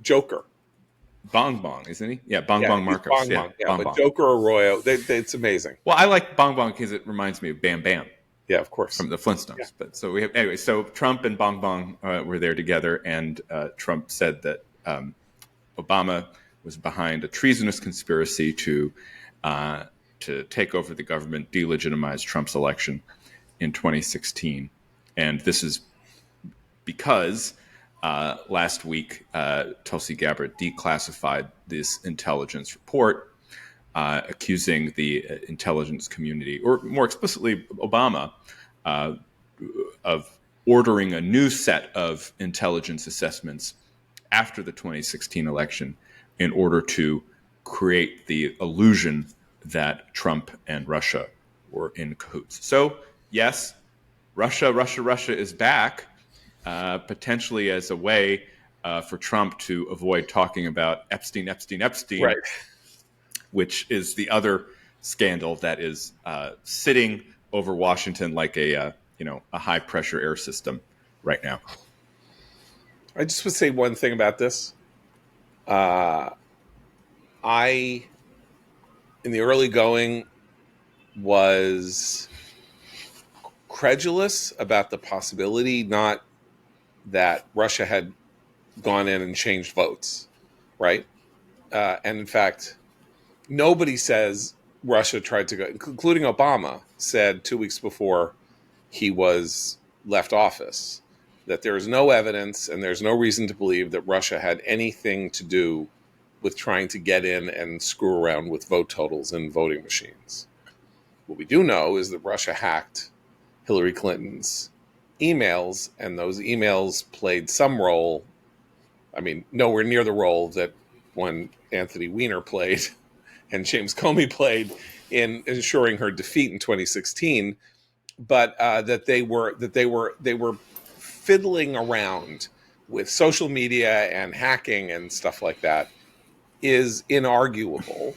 Joker. Bong Bong, isn't he? Yeah, Bong Bong Marcos. Bong Bong. Bong But Bong. Joker Arroyo, it's amazing. Well, I like Bong Bong because it reminds me of Bam Bam. Yeah, of course. From the Flintstones. Yeah. But so we have anyway. So Trump and Bong Bong were there together, and Trump said that Obama was behind a treasonous conspiracy to take over the government, delegitimize Trump's election in 2016, and this is because last week Tulsi Gabbard declassified this intelligence report, accusing the intelligence community, or more explicitly Obama, of ordering a new set of intelligence assessments after the 2016 election in order to create the illusion that Trump and Russia were in cahoots. So, yes, Russia is back, potentially as a way for Trump to avoid talking about Epstein, right, which is the other scandal that is sitting over Washington like a high pressure air system right now. I just would say one thing about this. I, in the early going, was credulous about the possibility, not that Russia had gone in and changed votes, right? And in fact, nobody says Russia tried to go, including Obama, said 2 weeks before he was left office that there is no evidence and there's no reason to believe that Russia had anything to do with trying to get in and screw around with vote totals and voting machines. What we do know is that Russia hacked Hillary Clinton's emails, and those emails played some role. I mean, nowhere near the role that one Anthony Weiner played and James Comey played in ensuring her defeat in 2016, but that they were fiddling around with social media and hacking and stuff like that is inarguable.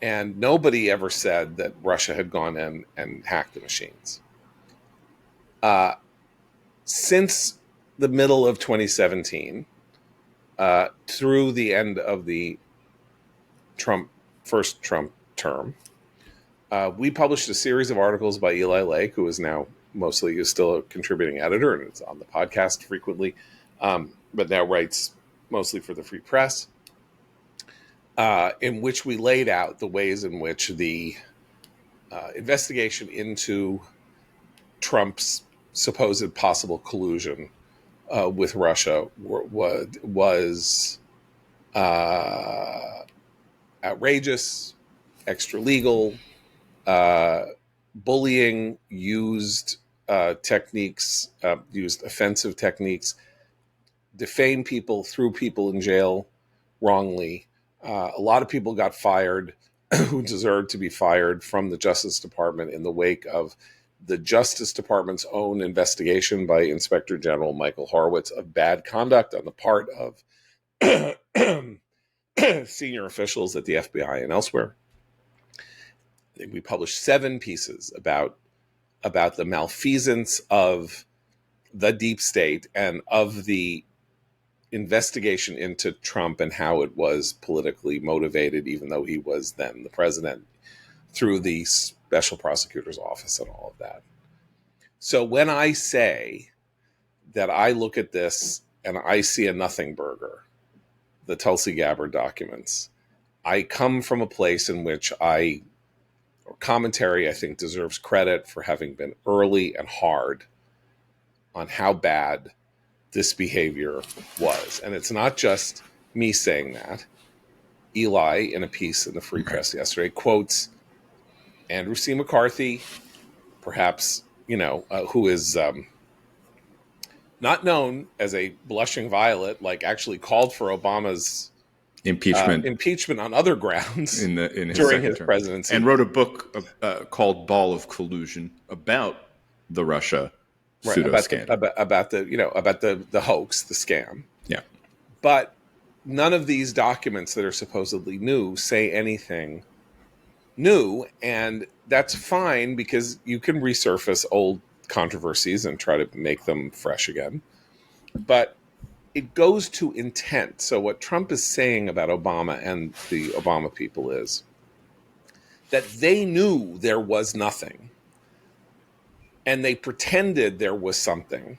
And nobody ever said that Russia had gone in and hacked the machines. Since the middle of 2017, through the end of the first Trump term, we published a series of articles by Eli Lake, who is still a contributing editor and is on the podcast frequently, but now writes mostly for the Free Press, in which we laid out the ways in which the investigation into Trump's supposed possible collusion with Russia was outrageous, extra legal, bullying, used techniques, used offensive techniques, defamed people, threw people in jail wrongly. A lot of people got fired who deserved to be fired from the Justice Department in the wake of the Justice Department's own investigation by Inspector General Michael Horowitz of bad conduct on the part of senior officials at the FBI and elsewhere. I think we published 7 pieces about the malfeasance of the deep state and of the investigation into Trump and how it was politically motivated, even though he was then the president, through the special prosecutor's office and all of that. So when I say that I look at this and I see a nothing burger, the Tulsi Gabbard documents, I come from a place in which commentary, I think, deserves credit for having been early and hard on how bad this behavior was. And it's not just me saying that. Eli, in a piece in the Free Press yesterday, quotes Andrew C. McCarthy, perhaps, who is not known as a blushing violet, like actually called for Obama's impeachment impeachment on other grounds in his during second his term, presidency, and wrote a book called "Ball of Collusion" about the Russia right, pseudo scandal. about the hoax, the scam. Yeah, But none of these documents that are supposedly new say anything new, and that's fine because you can resurface old controversies and try to make them fresh again. But it goes to intent. So what Trump is saying about Obama and the Obama people is that they knew there was nothing and they pretended there was something,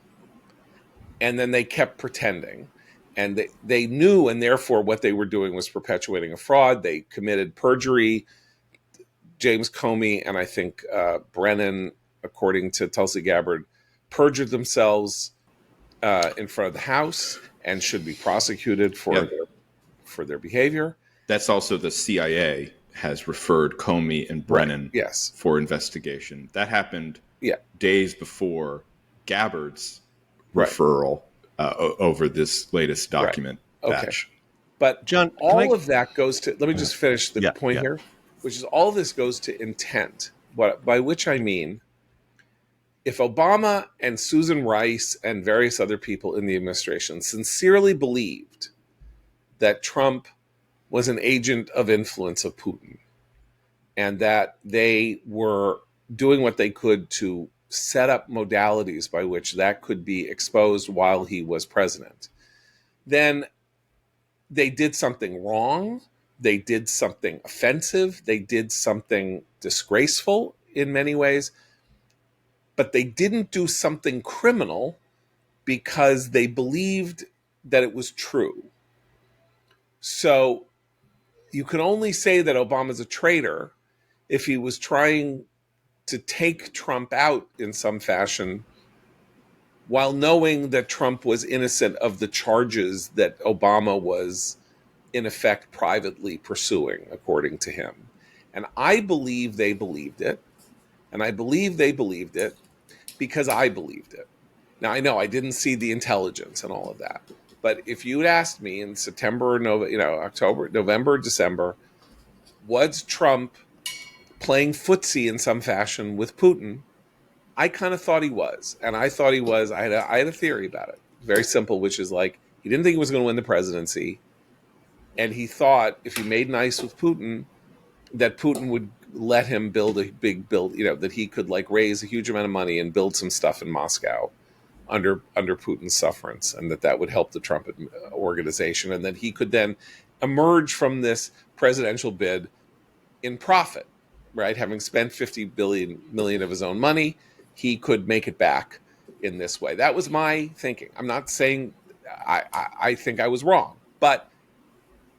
and then they kept pretending, and they knew, and therefore what they were doing was perpetuating a fraud. They committed perjury. James Comey and I think Brennan, according to Tulsi Gabbard, perjured themselves in front of the House and should be prosecuted for their behavior. That's also the CIA has referred Comey and Brennan Right. Yes. for investigation. That happened days before Gabbard's referral over this latest document batch. Okay. But John, all of that goes to, let me just finish the point yeah. here, which is all this goes to intent, by which I mean, if Obama and Susan Rice and various other people in the administration sincerely believed that Trump was an agent of influence of Putin and that they were doing what they could to set up modalities by which that could be exposed while he was president, then they did something wrong. They did something offensive. They did something disgraceful in many ways. But they didn't do something criminal because they believed that it was true. So you can only say that Obama's a traitor if he was trying to take Trump out in some fashion while knowing that Trump was innocent of the charges that Obama was, in effect, privately pursuing, according to him. And I believe they believed it. And I believe they believed it because I believed it. Now, I know I didn't see the intelligence and all of that. But if you'd asked me in September, October, November, December, was Trump playing footsie in some fashion with Putin? I kind of thought he was. And I thought he was. I had a theory about it. Very simple, which is like, he didn't think he was going to win the presidency. And he thought if he made nice with Putin, that Putin would let him build a big that he could like raise a huge amount of money and build some stuff in Moscow under Putin's sufferance, and that would help the Trump organization, and that he could then emerge from this presidential bid in profit, right? Having spent $50 million of his own money, he could make it back in this way. That was my thinking. I'm not saying I think I was wrong, but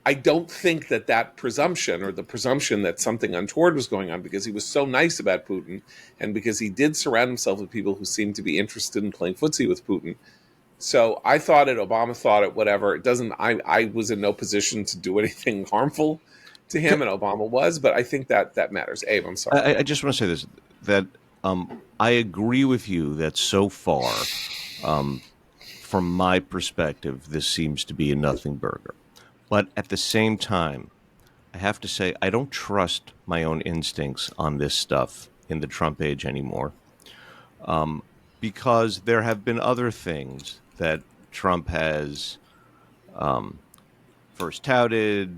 I don't think that presumption, or the presumption that something untoward was going on because he was so nice about Putin and because he did surround himself with people who seemed to be interested in playing footsie with Putin. So I thought it, Obama thought it, whatever. It doesn't, I was in no position to do anything harmful to him, and Obama was, but I think that matters. Abe, I'm sorry. I just want to say this, that I agree with you that so far, from my perspective, this seems to be a nothing burger. But at the same time, I have to say I don't trust my own instincts on this stuff in the Trump age anymore, because there have been other things that Trump has first touted,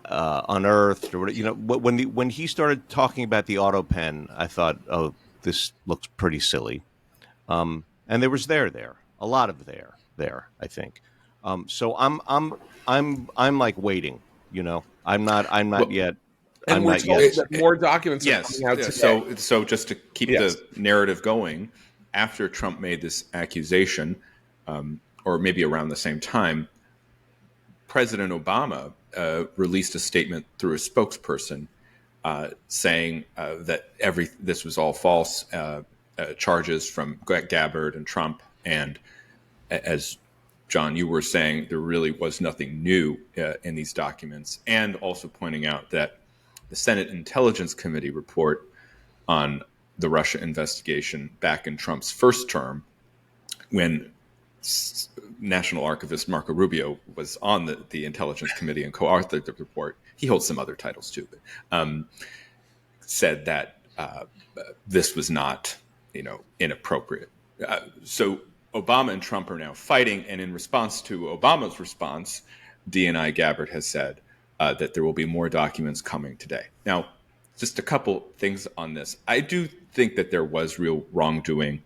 unearthed, or when he started talking about the auto pen, I thought, oh, this looks pretty silly, and there was a lot of there. I think. So I'm like waiting. I'm not yet. And I'm we're not told yet. that more documents are coming out today. So just to keep the narrative going, after Trump made this accusation, or maybe around the same time, President Obama released a statement through a spokesperson saying that this was all false charges from Gabbard and Trump, and as John, you were saying, there really was nothing new in these documents, and also pointing out that the Senate Intelligence Committee report on the Russia investigation back in Trump's first term, when National Archivist Marco Rubio was on the Intelligence Committee and co-authored the report. He holds some other titles too, but said that this was not, inappropriate. So Obama and Trump are now fighting, and in response to Obama's response, DNI Gabbard has said that there will be more documents coming today. Now, just a couple things on this. I do think that there was real wrongdoing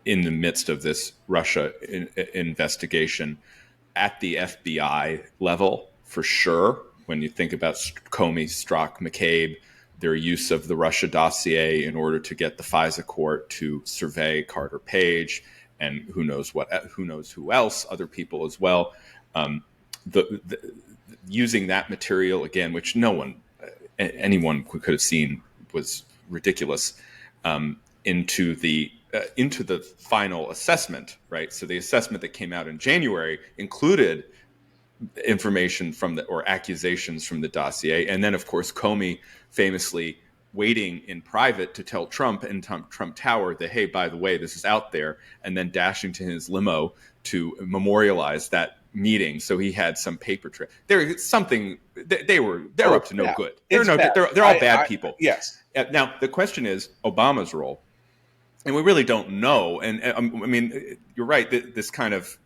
in the midst of this Russia investigation at the FBI level, for sure. When you think about Comey, Strzok, McCabe, their use of the Russia dossier in order to get the FISA court to survey Carter Page, and who knows who else, other people as well. Using that material again, which anyone could have seen was ridiculous, into the final assessment, right? So the assessment that came out in January included information or accusations from the dossier, and then of course Comey famously waiting in private to tell Trump and Trump Tower that, hey, by the way, this is out there, and then dashing to his limo to memorialize that meeting. So he had some paper trail. There's something they're up to no good. They're all bad people. Yes. Now the question is Obama's role, and we really don't know. And I mean, you're right. This kind of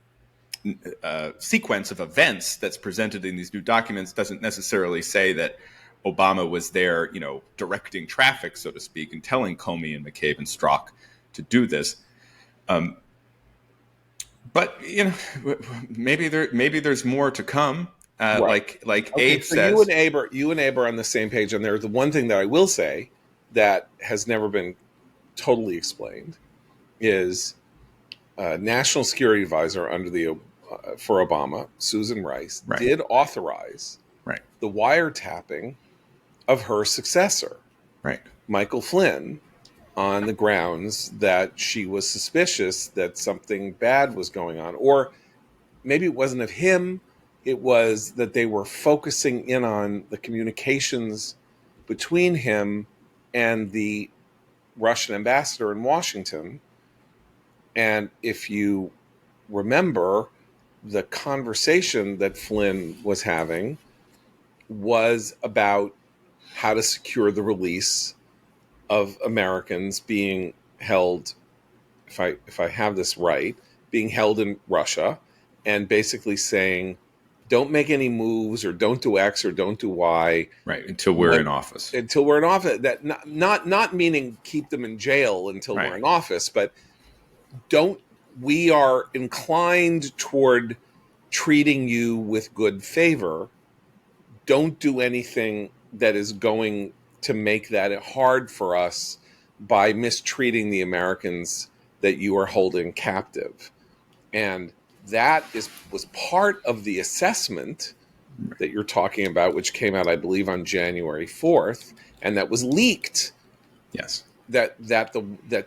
sequence of events that's presented in these new documents doesn't necessarily say that Obama was there, directing traffic, so to speak, and telling Comey and McCabe and Strzok to do this. But maybe there's more to come. Right. Like okay, Abe so says, you and Abe are on the same page. And there's the one thing that I will say that has never been totally explained is National Security Advisor under for Obama, Susan Rice, right, did authorize right, the wiretapping of her successor, right, Michael Flynn, on the grounds that she was suspicious that something bad was going on. Or maybe it wasn't of him, it was that they were focusing in on the communications between him and the Russian ambassador in Washington. And if you remember, the conversation that Flynn was having was about how to secure the release of Americans being held, if I have this right, being held in Russia, and basically saying, don't make any moves, or don't do X, or don't do Y, right, until we're in office. Until we're in office. That not meaning keep them in jail until right, we're in office, but we are inclined toward treating you with good favor. Don't do anything that is going to make that hard for us by mistreating the Americans that you are holding captive. And that was part of the assessment that you're talking about, which came out, I believe, on January 4th, and that was leaked. Yes. That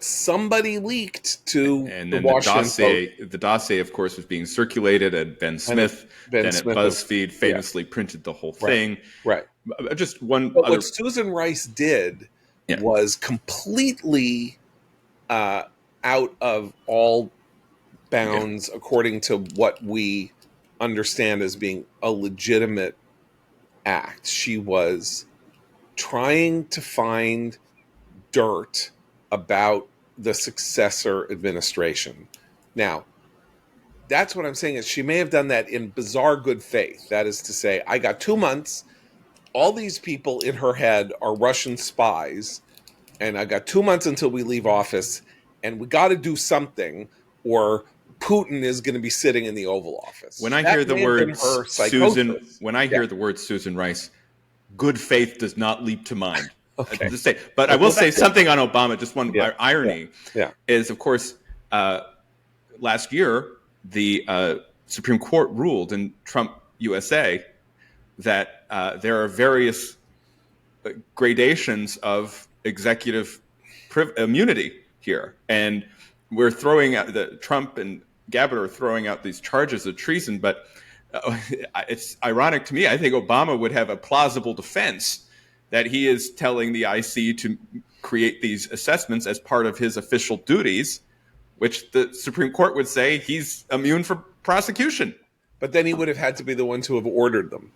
somebody leaked to and the then Washington Post. The dossier, of course, was being circulated, and Ben Smith, Ben then Smith at BuzzFeed, famously printed the whole thing. Right. Just one. But what Susan Rice did was completely out of all bounds, according to what we understand as being a legitimate act. She was trying to find dirt about the successor administration. Now, that's what I'm saying is she may have done that in bizarre good faith. That is to say, I got 2 months. All these people in her head are Russian spies, and I got 2 months until we leave office, and we got to do something, or Putin is going to be sitting in the Oval Office. When I hear the word Susan Rice, good faith does not leap to mind. Okay. But I will say something on Obama. Just one irony is, of course, last year the Supreme Court ruled in Trump USA that there are various gradations of executive immunity here, and we're throwing out Trump and Gabbard are throwing out these charges of treason. But it's ironic to me. I think Obama would have a plausible defense that he is telling the IC to create these assessments as part of his official duties, which the Supreme Court would say he's immune from prosecution. But then he would have had to be the one to have ordered them,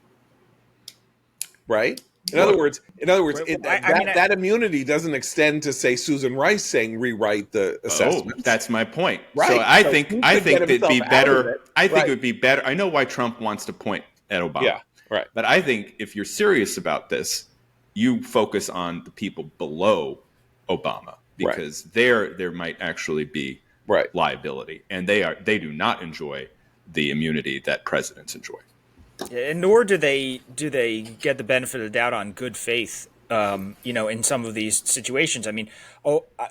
right? In Well, other words, that I immunity doesn't extend to, say, Susan Rice saying rewrite the assessments. that's my point. Right. So I So think he I could think get it'd be himself out of better. it. I think Right. it would be better. I know why Trump wants to point at Obama. Yeah, right. But I think if you're serious about this, you focus on the people below Obama, because there might actually be Right. liability, and they do not enjoy the immunity that presidents enjoy. And nor do they get the benefit of the doubt on good faith. In some of these situations. I mean,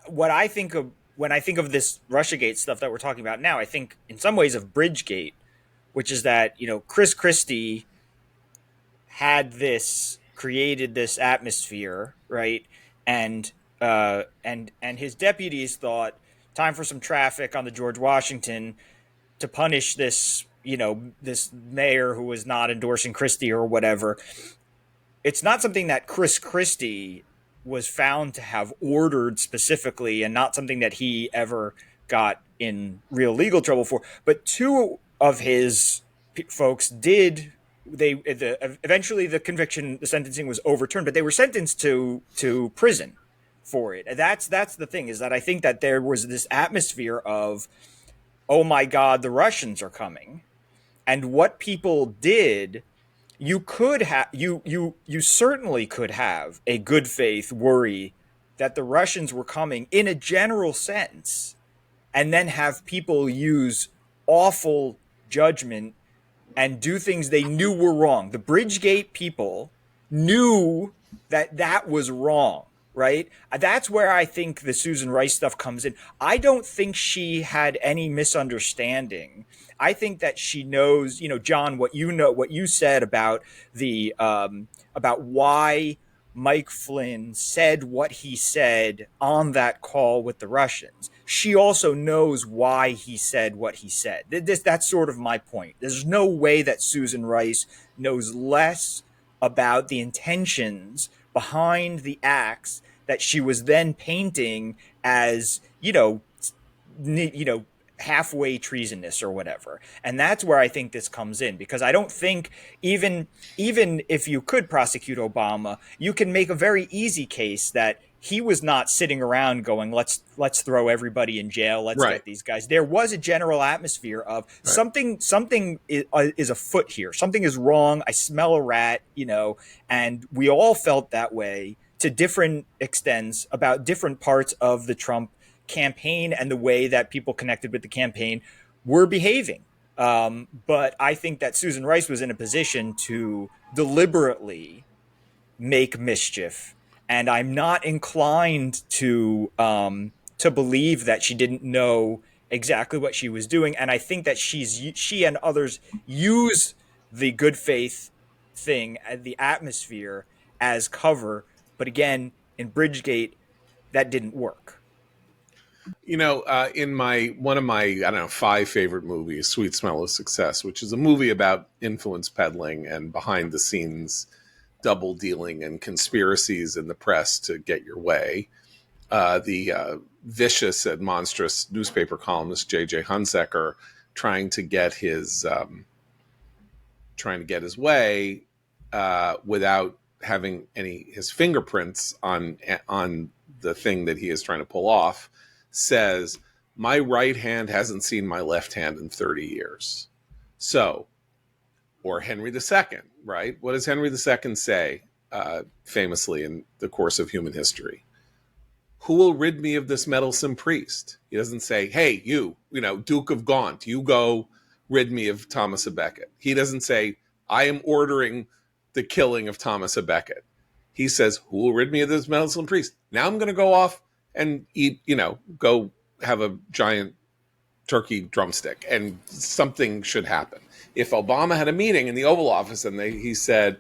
what I think of when I think of this RussiaGate stuff that we're talking about now, I think in some ways of Bridgegate, which is that Chris Christie created this atmosphere, right? And his deputies thought time for some traffic on the George Washington to punish this this mayor who was not endorsing Christie or whatever. It's not something that Chris Christie was found to have ordered specifically, and not something that he ever got in real legal trouble for. But two of his folks did. Eventually the sentencing was overturned, but they were sentenced to prison for it. And that's the thing, is that I think that there was this atmosphere of, oh my God, the Russians are coming, and what people did. You could have you certainly could have a good faith worry that the Russians were coming in a general sense, and then have people use awful judgment and do things they knew were wrong. The Bridgegate people knew that was wrong, right? That's where I think the Susan Rice stuff comes in. I don't think she had any misunderstanding. I think that she knows, John, what you said about the about why Mike Flynn said what he said on that call with the Russians. She also knows why he said what he said. That's sort of my point. There's no way that Susan Rice knows less about the intentions behind the acts that she was then painting as, halfway treasonous or whatever. And that's where I think this comes in, because I don't think even if you could prosecute Obama, you can make a very easy case that he was not sitting around going, let's throw everybody in jail, let's get these guys. There was a general atmosphere of something is afoot here, something is wrong, I smell a rat, and we all felt that way to different extents about different parts of the Trump campaign and the way that people connected with the campaign were behaving. But I think that Susan Rice was in a position to deliberately make mischief, and I'm not inclined to believe that she didn't know exactly what she was doing. And I think that she and others use the good faith thing, the atmosphere, as cover. But again, in Bridgegate, that didn't work. In one of my, I don't know, 5 favorite movies, Sweet Smell of Success, which is a movie about influence peddling and behind the scenes double dealing and conspiracies in the press to get your way. The vicious and monstrous newspaper columnist J.J. Hunsaker trying to get his way without having his fingerprints on the thing that he is trying to pull off, says, my right hand hasn't seen my left hand in 30 years. So, or Henry II, right? What does Henry II say famously in the course of human history? Who will rid me of this meddlesome priest? He doesn't say, hey, you Duke of Gaunt, you go rid me of Thomas à Becket. He doesn't say, I am ordering the killing of Thomas à Becket. He says, who will rid me of this meddlesome priest? Now I'm going to go off and eat, go have a giant turkey drumstick, and something should happen. If Obama had a meeting in the Oval Office and he said,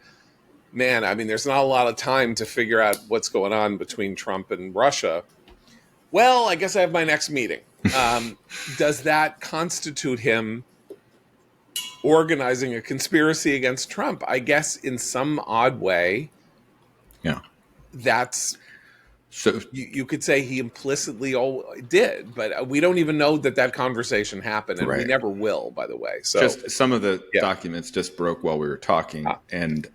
man, I mean, there's not a lot of time to figure out what's going on between Trump and Russia. Well, I guess I have my next meeting. Does that constitute him organizing a conspiracy against Trump? I guess in some odd way, Yeah. That's So you could say he implicitly did, but we don't even know that conversation happened, and we right. never will, by the way. So Just some of the yeah. documents just broke while we were talking, Ah, and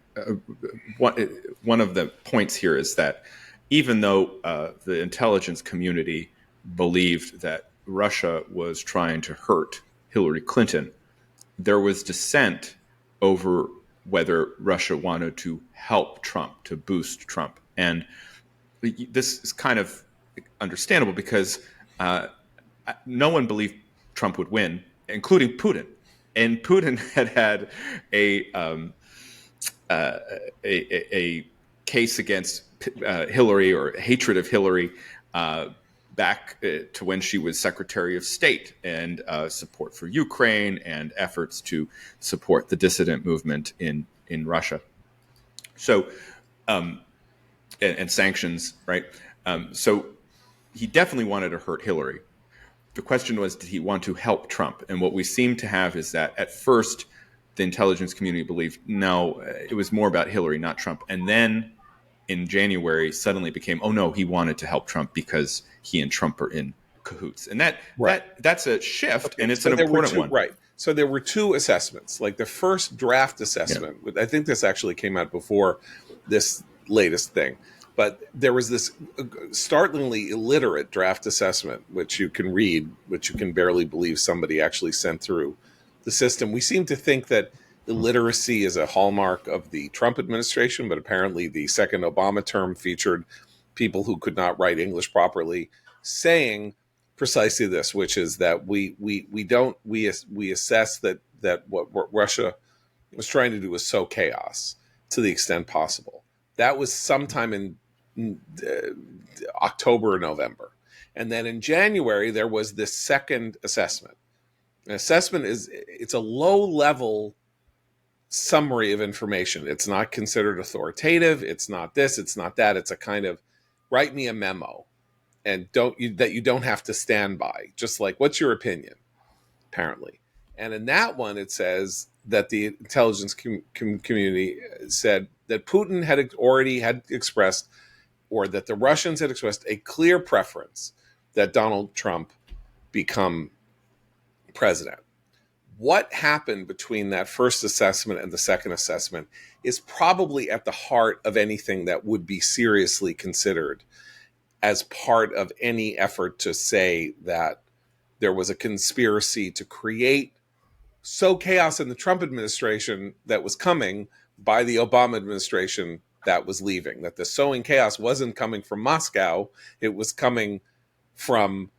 one of the points here is that even though the intelligence community believed that Russia was trying to hurt Hillary Clinton, there was dissent over whether Russia wanted to help Trump, to boost Trump. And this is kind of understandable because no one believed Trump would win, including Putin. And Putin had a case against Hillary, or hatred of Hillary, back to when she was Secretary of State, and support for Ukraine and efforts to support the dissident movement in Russia. So, and sanctions, right? So he definitely wanted to hurt Hillary. The question was, did he want to help Trump? And what we seem to have is that at first, the intelligence community believed, no, it was more about Hillary, not Trump. And then in January, suddenly became, oh no, he wanted to help Trump because he and Trump are in cahoots. And right. That's a shift, and it's So an there were important two, one. right? So there were two assessments. Like the first draft assessment, I think this actually came out before this latest thing, but there was this startlingly illiterate draft assessment, which you can read, which you can barely believe somebody actually sent through the system. We seem to think that illiteracy is a hallmark of the Trump administration, but apparently the second Obama term featured people who could not write English properly saying precisely this, which is that we assess that what Russia was trying to do was sow chaos to the extent possible. That was sometime in October or November, and then in January there was this second assessment. An assessment it's a low level summary of information. It's not considered authoritative. It's not this. It's not that. It's a kind of write me a memo and that you don't have to stand by. Just like, what's your opinion? Apparently, and in that one, it says that the intelligence community said that Putin had expressed, or that the Russians had expressed a clear preference that Donald Trump become president. What happened between that first assessment and the second assessment is probably at the heart of anything that would be seriously considered as part of any effort to say that there was a conspiracy to create chaos in the Trump administration that was coming by the Obama administration that was leaving. That the sowing chaos wasn't coming from Moscow, it was coming from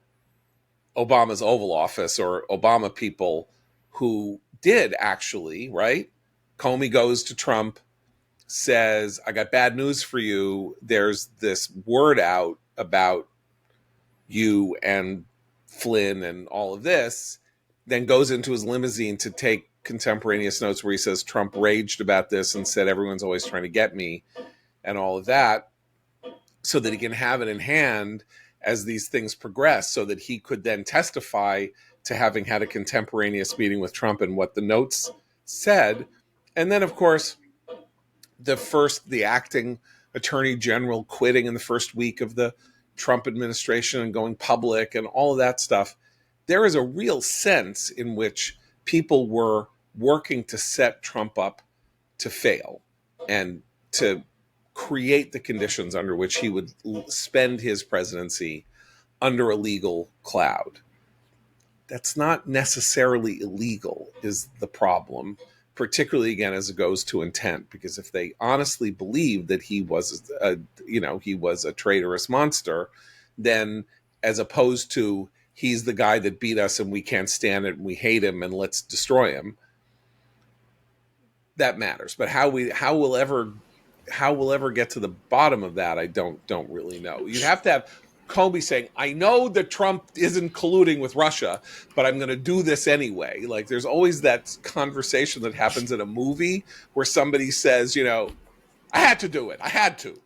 Obama's Oval Office or Obama people who did actually, right? Comey goes to Trump, says, I got bad news for you. There's this word out about you and Flynn and all of this, then goes into his limousine to take contemporaneous notes where he says Trump raged about this and said everyone's always trying to get me and all of that, so that he can have it in hand as these things progress, so that he could then testify to having had a contemporaneous meeting with Trump and what the notes said. And then, of course, the acting attorney general quitting in the first week of the Trump administration and going public and all of that stuff. There is a real sense in which people were working to set Trump up to fail and to create the conditions under which he would spend his presidency under a legal cloud. That's not necessarily illegal, is the problem, particularly again as it goes to intent, because if they honestly believed that he was a traitorous monster, then as opposed to he's the guy that beat us and we can't stand it and we hate him and let's destroy him, that matters. But how we'll ever get to the bottom of that, I don't really know. You'd have to have Comey saying, I know that Trump isn't colluding with Russia, but I'm going to do this anyway. Like, there's always that conversation that happens in a movie where somebody says, I had to do it. I had to.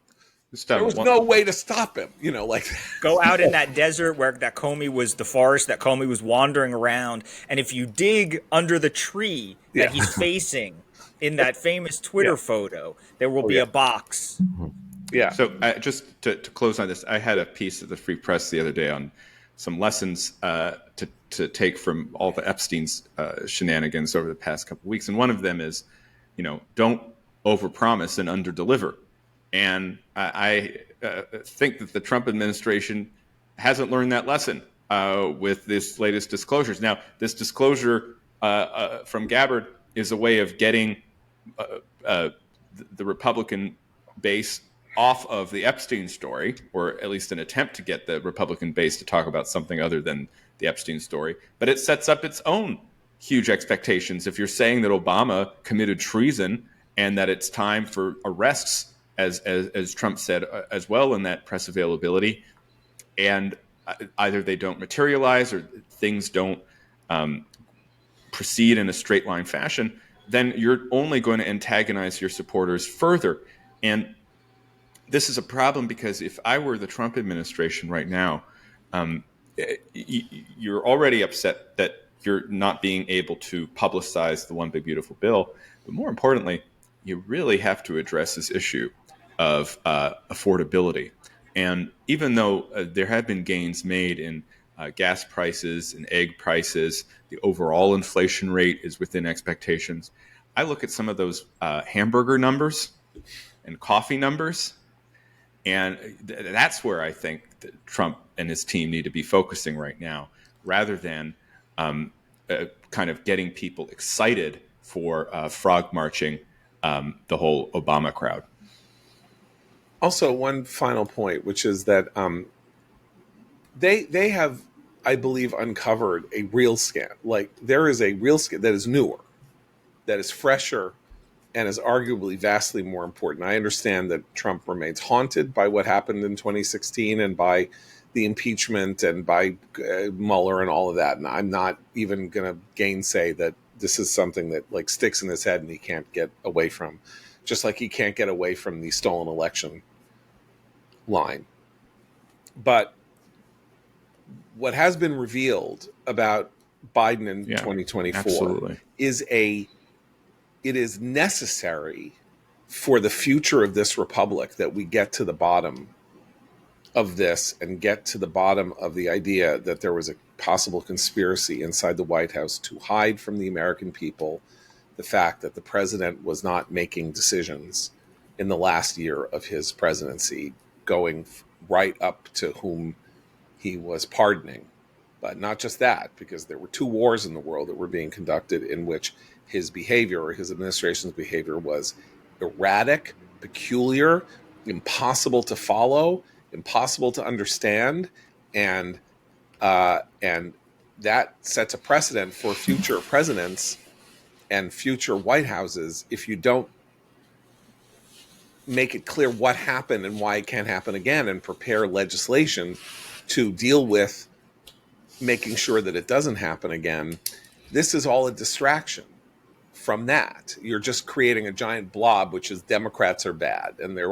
There was no way to stop him, like go out in that desert where that Comey was the forest, that Comey was wandering around. And if you dig under the tree that he's facing in that famous Twitter photo, there will be a box Yeah. So just to close on this, I had a piece of the Free Press the other day on some lessons to take from all the Epstein's shenanigans over the past couple of weeks, and one of them is, don't overpromise and underdeliver. And I think that the Trump administration hasn't learned that lesson with this latest disclosures. Now, this disclosure from Gabbard is a way of getting uh, the Republican base off of the Epstein story, or at least an attempt to get the Republican base to talk about something other than the Epstein story. But it sets up its own huge expectations. If you're saying that Obama committed treason and that it's time for arrests, as Trump said as well in that press availability, and either they don't materialize or things don't proceed in a straight line fashion, then you're only going to antagonize your supporters further. And this is a problem because if I were the Trump administration right now, you're already upset that you're not being able to publicize the One Big Beautiful Bill. But more importantly, you really have to address this issue of affordability. And even though there have been gains made in gas prices and egg prices, the overall inflation rate is within expectations. I look at some of those hamburger numbers and coffee numbers, and that's where I think that Trump and his team need to be focusing right now, rather than kind of getting people excited for frog marching the whole Obama crowd. Also, one final point, which is that they have, I believe, uncovered a real scam. Like, there is a real scam that is newer, that is fresher, and is arguably vastly more important. I understand that Trump remains haunted by what happened in 2016 and by the impeachment and by Mueller and all of that. And I'm not even going to gainsay that this is something that like sticks in his head and he can't get away from, just like he can't get away from the stolen election line. But what has been revealed about Biden in 2024 absolutely. it is necessary for the future of this republic that we get to the bottom of this and get to the bottom of the idea that there was a possible conspiracy inside the White House to hide from the American people the fact that the president was not making decisions in the last year of his presidency, going right up to whom he was pardoning. But not just that, because there were 2 wars in the world that were being conducted in which his behavior or his administration's behavior was erratic, peculiar, impossible to follow, impossible to understand, and that sets a precedent for future presidents and future White Houses if you don't make it clear what happened and why it can't happen again and prepare legislation to deal with making sure that it doesn't happen again. This is all a distraction from that. You're just creating a giant blob, which is Democrats are bad and they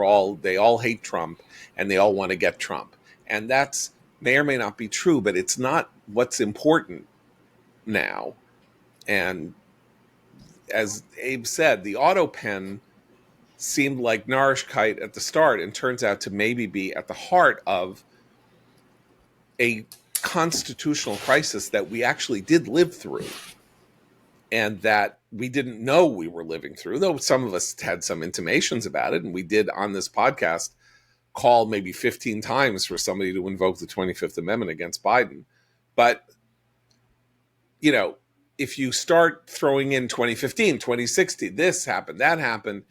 all hate Trump and they all want to get Trump. And that's may or may not be true, but it's not what's important now. And as Abe said, the auto pen seemed like Narishkeit at the start and turns out to maybe be at the heart of a constitutional crisis that we actually did live through and that we didn't know we were living through, though some of us had some intimations about it. And we did on this podcast call maybe 15 times for somebody to invoke the 25th Amendment against Biden. But, if you start throwing in 2015, 2016, this happened, that happened,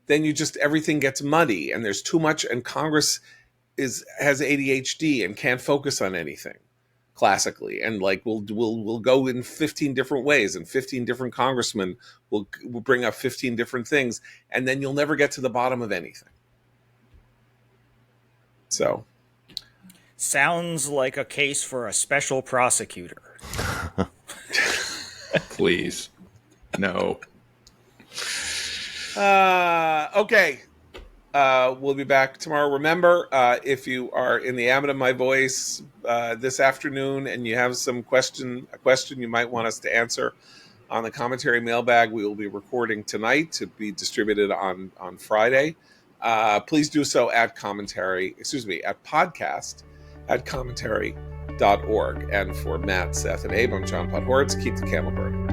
then everything gets muddy and there's too much, and Congress has ADHD and can't focus on anything classically, and like we'll go in 15 different ways, and 15 different congressmen will bring up 15 different things, and then you'll never get to the bottom of anything. So sounds like a case for a special prosecutor. Please, no. Okay. We'll be back tomorrow. Remember, if you are in the ambit of my voice this afternoon and you have a question you might want us to answer on the commentary mailbag, we will be recording tonight to be distributed on Friday. please do so at podcast@commentary.org. And for Matt, Seth, and Abe, I'm John Podhoretz. Keep the camel burning.